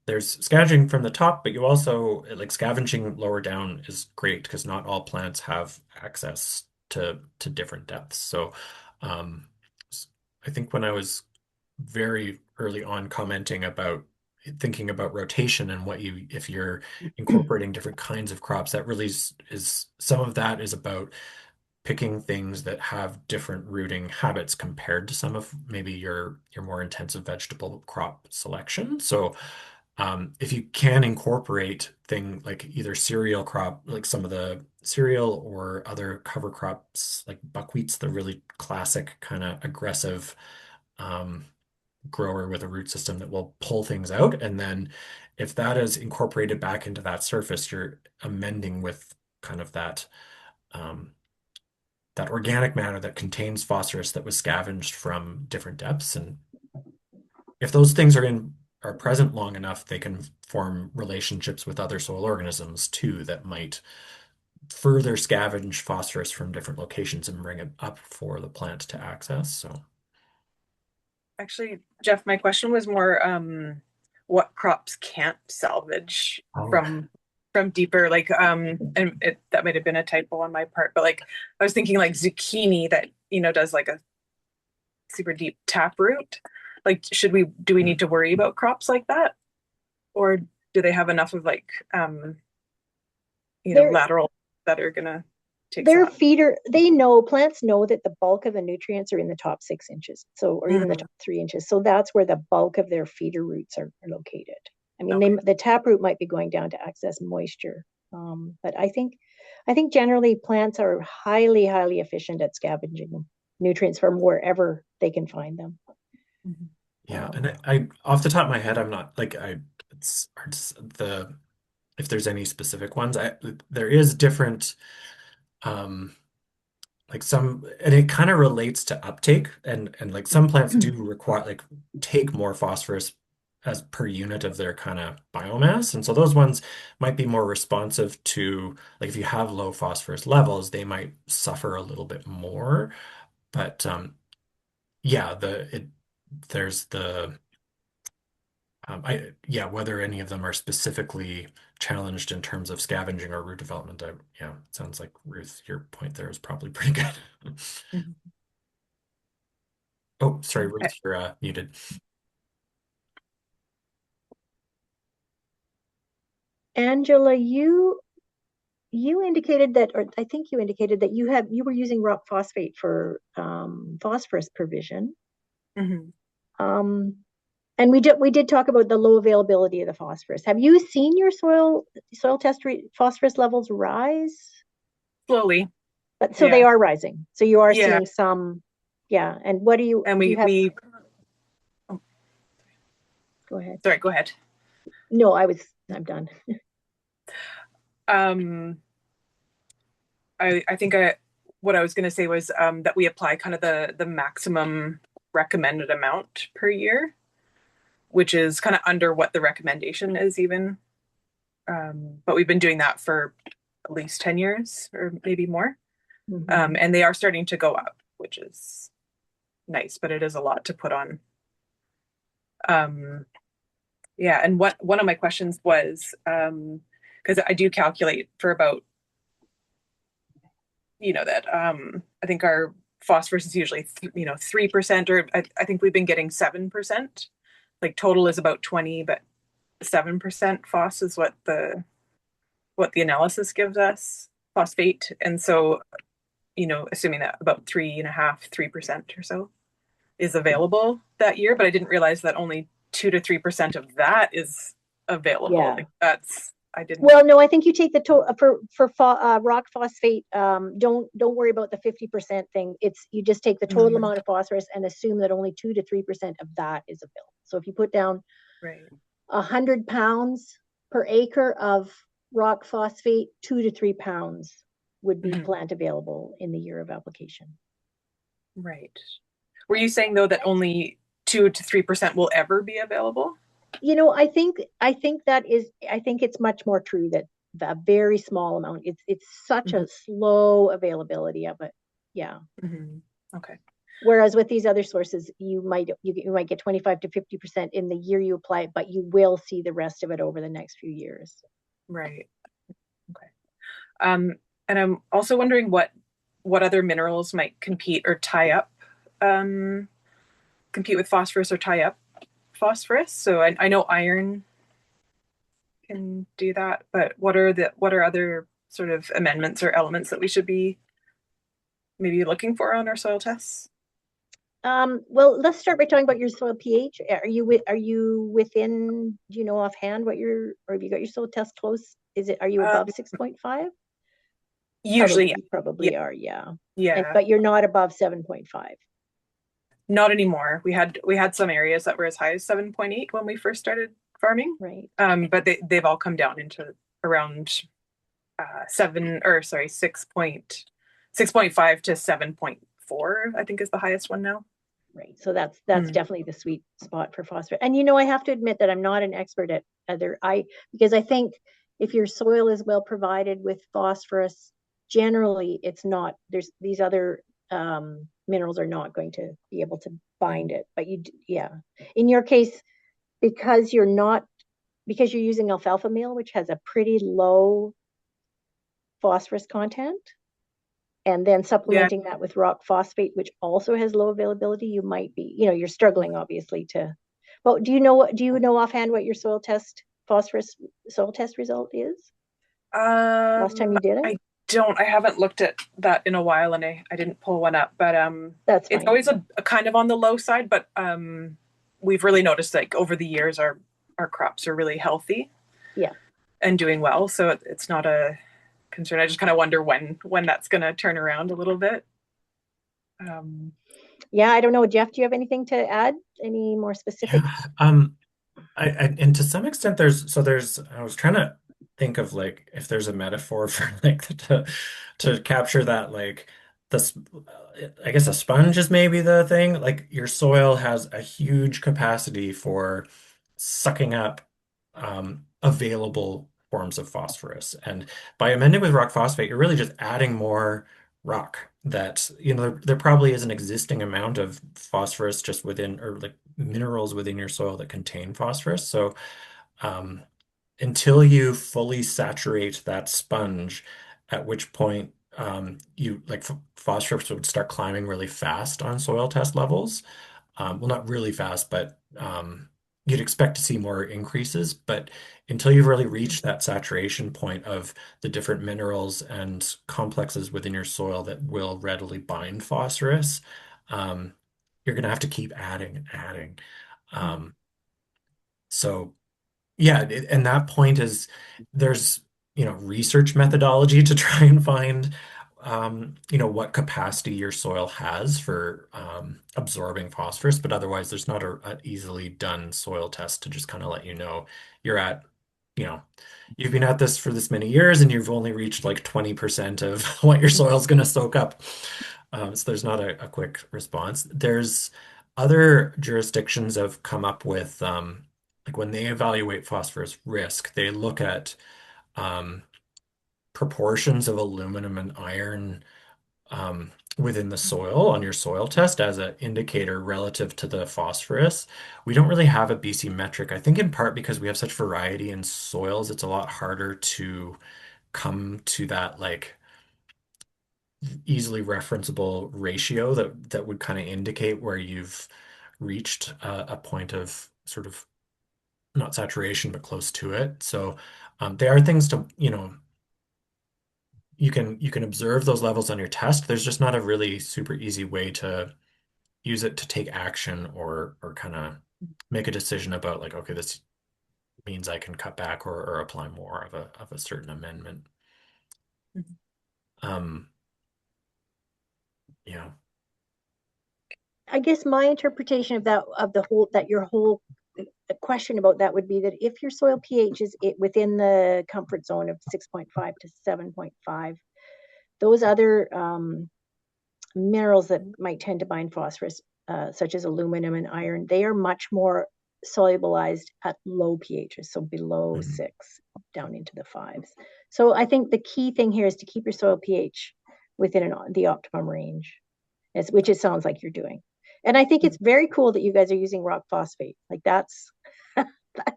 there's scavenging from the top, but you also, like, scavenging lower down is great because not all plants have access to different depths. So I think when I was very early on commenting about thinking about rotation and if you're incorporating different kinds of crops, that really is some of that is about picking things that have different rooting habits compared to some of maybe your more intensive vegetable crop selection. So if you can incorporate things like either cereal crop, like some of the cereal, or other cover crops like buckwheat's the really classic kind of aggressive grower with a root system that will pull things out. And then if that is incorporated back into that surface, you're amending with kind of that organic matter that contains phosphorus that was scavenged from different depths. And if those things are present long enough, they can form relationships with other soil organisms too that might further scavenge phosphorus from different locations and bring it up for the plant to access. So actually, Jeff, my question was more what crops can't salvage from deeper, like that might have been a typo on my part, but like I was thinking like zucchini that does like a super deep taproot. Like, do we need to worry about crops like that, or do they have enough of like lateral that are gonna take their feeder? Plants know that the bulk of the nutrients are in the top 6 inches, or even the top 3 inches. So that's where the bulk of their feeder roots are located. I mean, the taproot might be going down to access moisture, but I think I think generally plants are highly, highly efficient at scavenging nutrients from wherever they can find them. Yeah, and I off the top of my head, I'm not like it's hard the if there's any specific ones. There is different like some, and it kind of relates to uptake, and like some plants do require like take more phosphorus as per unit of their kind of biomass, and so those ones might be more responsive to, like, if you have low phosphorus levels, they might suffer a little bit more. But yeah, there's the yeah, whether any of them are specifically challenged in terms of scavenging or root development, yeah, it sounds like, Ruth, your point there is probably pretty good. Oh, sorry, Ruth, you're muted. Angela, you indicated that, or I think you indicated that you were using rock phosphate for phosphorus provision. And we did talk about the low availability of the phosphorus. Have you seen your soil test phosphorus levels rise? Slowly. But so they are rising. So you are seeing some, yeah. And what do you? And we go ahead. Sorry, go ahead. No, I'm done. I think what I was going to say was that we apply kind of the maximum recommended amount per year, which is kind of under what the recommendation is even. But we've been doing that for at least 10 years or maybe more. And they are starting to go up, which is nice, but it is a lot to put on. Yeah, and one of my questions was, because I do calculate for about, that I think our phosphorus is usually 3%, or I think we've been getting 7%. Like total is about 20, but 7% phos is what the analysis gives us, phosphate. And so, assuming that about 3% or so is available that year, but I didn't realize that only 2 to 3% of that is available. Yeah. Like I didn't. Well, no, I think you take the total for rock phosphate. Don't worry about the 50% thing. You just take the total amount of phosphorus and assume that only 2 to 3% of that is available. So if you put down 100 pounds per acre of rock phosphate, 2 to 3 pounds would be plant available in the year of application. Right. Were you saying though that only 2 to 3% will ever be available? I think it's much more true that the very small amount, it's such a slow availability of it. Yeah. Okay. Whereas with these other sources, you might get 25 to 50% in the year you apply it, but you will see the rest of it over the next few years. Right. Okay. And I'm also wondering what other minerals might compete or tie up, compete with phosphorus or tie up phosphorus. So I know iron can do that, but what are other sort of amendments or elements that we should be maybe looking for on our soil tests? Well, let's start by talking about your soil pH. Are you within, do you know offhand or have you got your soil test close? Are you above 6.5? Usually. Probably are, yeah. Yeah. But you're not above 7.5. Not anymore. We had some areas that were as high as 7.8 when we first started farming. Right. But they've all come down into around 6.5 to 7.4, I think is the highest one now. Right. So that's definitely the sweet spot for phosphorus. And I have to admit that I'm not an expert at because I think if your soil is well provided with phosphorus, generally it's not, there's these other minerals are not going to be able to bind it. But in your case, because you're using alfalfa meal, which has a pretty low phosphorus content, and then supplementing that with rock phosphate, which also has low availability, you might be, you're struggling obviously to. But do you know offhand what your phosphorus soil test result is? Last time you did it? I haven't looked at that in a while, and I didn't pull one up, but that's fine. It's always a kind of on the low side, but we've really noticed like over the years our crops are really healthy, yeah, and doing well, so it's not a concern. I just kind of wonder when that's going to turn around a little bit. Yeah, I don't know. Jeff, do you have anything to add? Any more specifics? And to some extent I was trying to think of like if there's a metaphor for like to capture that, like this, I guess a sponge is maybe the thing. Like your soil has a huge capacity for sucking up available forms of phosphorus. And by amending with rock phosphate, you're really just adding more rock that, there probably is an existing amount of phosphorus just within, or like minerals within your soil that contain phosphorus. So um, until you fully saturate that sponge, at which point you like phosphorus would start climbing really fast on soil test levels. Well, not really fast, but you'd expect to see more increases. But until you've really reached that saturation point of the different minerals and complexes within your soil that will readily bind phosphorus, you're going to have to keep adding and adding. So yeah, and that point is there's, research methodology to try and find, what capacity your soil has for absorbing phosphorus, but otherwise there's not an easily done soil test to just kind of let you know you're at, you know, you've been at this for this many years and you've only reached like 20% of what your soil's going to soak up. So there's not a quick response. There's other jurisdictions have come up with like when they evaluate phosphorus risk, they look at um, proportions of aluminum and iron within the soil on your soil test as an indicator relative to the phosphorus. We don't really have a BC metric. I think in part because we have such variety in soils, it's a lot harder to come to that like easily referenceable ratio that would kind of indicate where you've reached a point of sort of not saturation, but close to it. So there are things to, you can observe those levels on your test. There's just not a really super easy way to use it to take action or kind of make a decision about like, okay, this means I can cut back or apply more of a certain amendment. Yeah. I guess my interpretation of your whole question about that would be that if your soil pH is within the comfort zone of 6.5 to 7.5, those other minerals that might tend to bind phosphorus, such as aluminum and iron, they are much more solubilized at low pHs, so below 6, down into the 5s. So I think the key thing here is to keep your soil pH within the optimum range, which it sounds like you're doing. And I think it's very cool that you guys are using rock phosphate. Like that's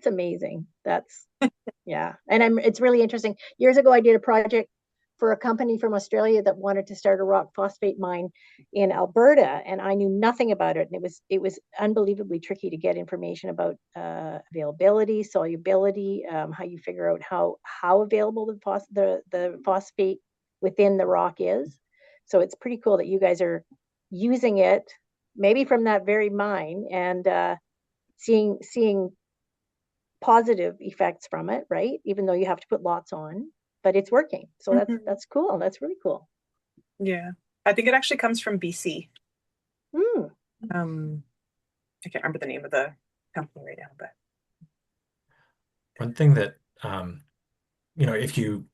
amazing. Yeah. And it's really interesting. Years ago, I did a project for a company from Australia that wanted to start a rock phosphate mine in Alberta, and I knew nothing about it. And it was unbelievably tricky to get information about availability, solubility, how you figure out how available the phosphate within the rock is. So it's pretty cool that you guys are using it, maybe from that very mine, and seeing positive effects from it, right? Even though you have to put lots on, but it's working. So that's cool. That's really cool. Yeah. I think it actually comes from BC. I can't remember the name of the company right now, but One thing that, if you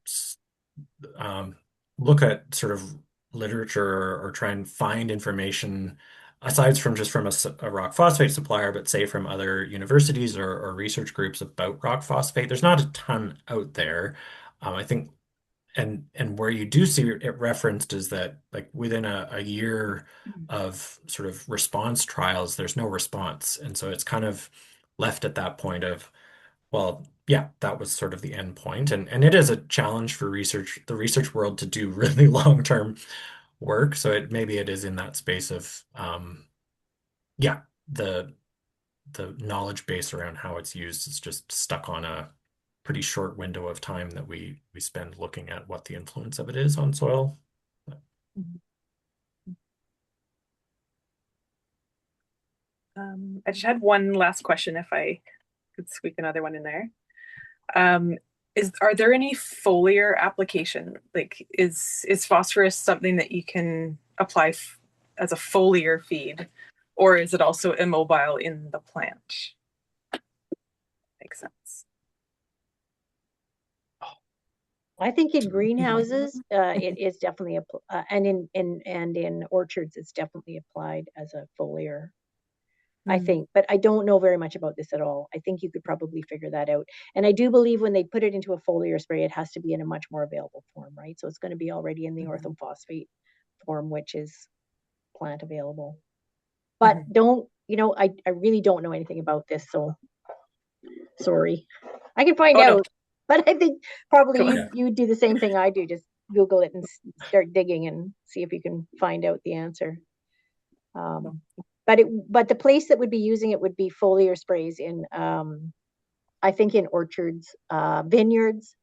look at sort of literature or try and find information aside from just from a rock phosphate supplier, but say from other universities or research groups about rock phosphate, there's not a ton out there. I think, and where you do see it referenced is that like within a year of sort of response trials, there's no response. And so it's kind of left at that point of, well, yeah, that was sort of the end point. And it is a challenge for the research world to do really long-term work. So maybe it is in that space of yeah, the knowledge base around how it's used is just stuck on a pretty short window of time that we spend looking at what the influence of it is on soil. I just had one last question if I could squeak another one in there. Are there any foliar application? Like, is phosphorus something that you can apply as a foliar feed, or is it also immobile in the plant? Makes sense. I think in greenhouses, it is definitely and in orchards, it's definitely applied as a foliar. I think, but I don't know very much about this at all. I think you could probably figure that out. And I do believe when they put it into a foliar spray, it has to be in a much more available form, right? So it's going to be already in the orthophosphate form, which is plant available. But don't, I really don't know anything about this, so sorry. I can find out, but I think probably you would do the same thing I do, just Google it and start digging and see if you can find out the answer. But the place that would be using it would be foliar sprays in, I think in orchards, vineyards,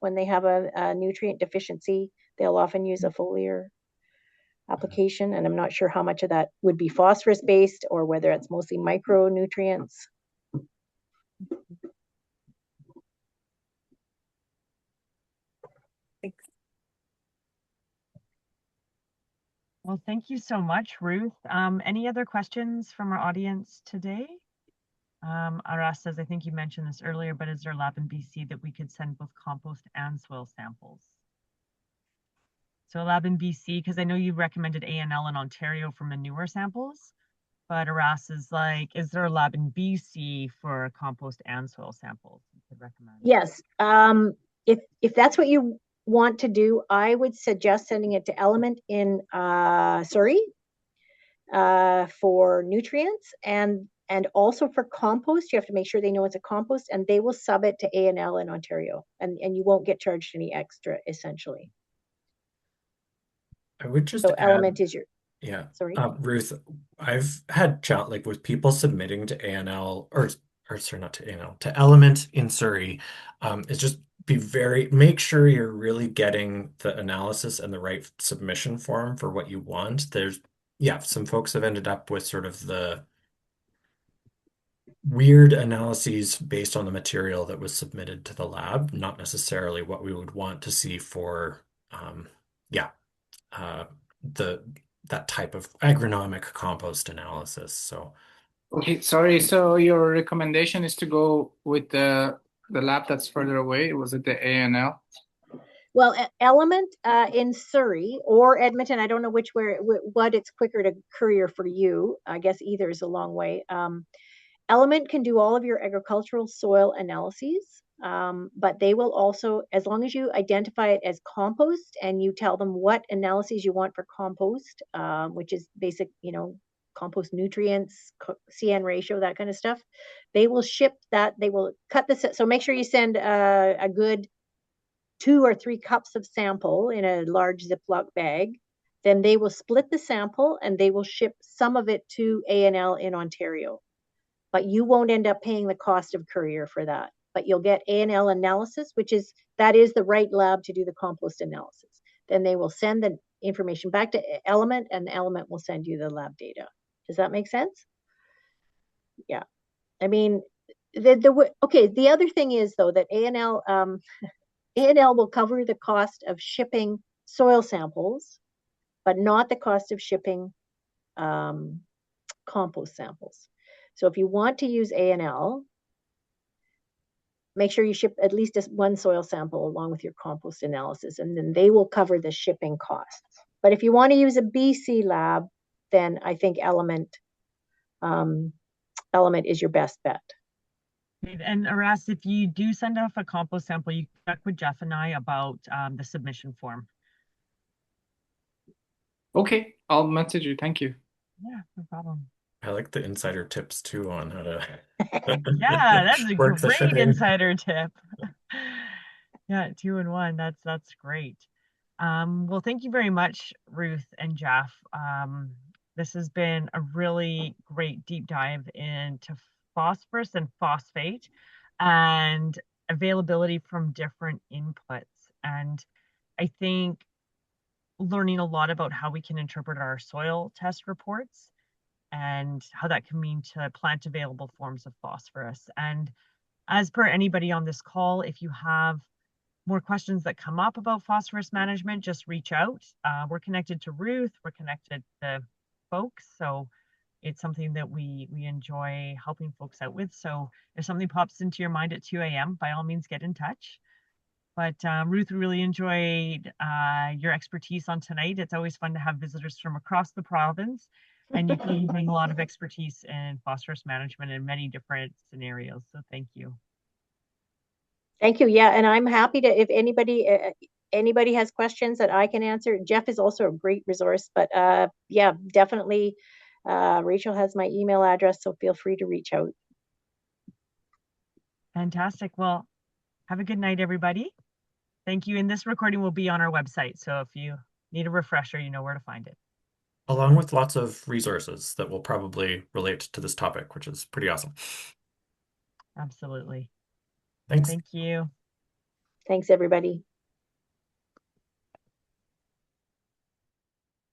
when they have a nutrient deficiency, they'll often use a foliar application. And I'm not sure how much of that would be phosphorus based or whether it's mostly micronutrients. Thanks. Well, thank you so much, Ruth. Any other questions from our audience today? Aras says, I think you mentioned this earlier, but is there a lab in BC that we could send both compost and soil samples? So a lab in BC, because I know you recommended A&L in Ontario for manure samples, but Aras is like, is there a lab in BC for compost and soil samples you could recommend? Yes. If that's what you want to do, I would suggest sending it to Element in Surrey for nutrients, and also for compost. You have to make sure they know it's a compost, and they will sub it to A&L in Ontario, and you won't get charged any extra, essentially. I would just so add, Element is your sorry, Ruth, I've had chat like with people submitting to A&L or sorry, not to A&L, to Element in Surrey. It's just make sure you're really getting the analysis and the right submission form for what you want. There's some folks have ended up with sort of the weird analyses based on the material that was submitted to the lab, not necessarily what we would want to see for that type of agronomic compost analysis. So okay, sorry. So your recommendation is to go with the lab that's further away. Was it the A&L? Well, Element in Surrey or Edmonton, I don't know what it's quicker to courier for you. I guess either is a long way. Element can do all of your agricultural soil analyses, but they will also, as long as you identify it as compost and you tell them what analyses you want for compost, which is basic, compost nutrients, CN ratio, that kind of stuff, they will ship that. They will cut the, so make sure you send a good 2 or 3 cups of sample in a large Ziploc bag. Then they will split the sample and they will ship some of it to A&L in Ontario. But you won't end up paying the cost of courier for that. But you'll get A&L analysis, that is the right lab to do the compost analysis. Then they will send the information back to Element, and Element will send you the lab data. Does that make sense? Yeah. I mean, the other thing is though that A&L will cover the cost of shipping soil samples, but not the cost of shipping compost samples. So if you want to use A&L, make sure you ship at least one soil sample along with your compost analysis, and then they will cover the shipping costs. But if you want to use a BC lab, then I think Element is your best bet. And Aras, if you do send off a compost sample, you check with Jeff and I about the submission form. Okay, I'll message you. Thank you. Yeah, no problem. I like the insider tips too on how to yeah, that's a work the great shipping. insider tip. Yeah, 2 in 1. That's great. Well, thank you very much, Ruth and Jeff. This has been a really great deep dive into phosphorus and phosphate and availability from different inputs. And I think learning a lot about how we can interpret our soil test reports and how that can mean to plant available forms of phosphorus. And as per anybody on this call, if you have more questions that come up about phosphorus management, just reach out. We're connected to Ruth, we're connected to folks, so it's something that we enjoy helping folks out with. So if something pops into your mind at 2 a.m., by all means, get in touch. But Ruth, really enjoyed your expertise on tonight. It's always fun to have visitors from across the province, and you clearly bring a lot of expertise in phosphorus management in many different scenarios. So thank you. Thank you. Yeah, and I'm happy to, if anybody has questions that I can answer. Jeff is also a great resource, but yeah, definitely. Rachel has my email address, so feel free to reach out. Fantastic. Well, have a good night, everybody. Thank you. And this recording will be on our website, so if you need a refresher, you know where to find it. Along with lots of resources that will probably relate to this topic, which is pretty awesome. Absolutely. Thanks. Thank you. Thanks, everybody.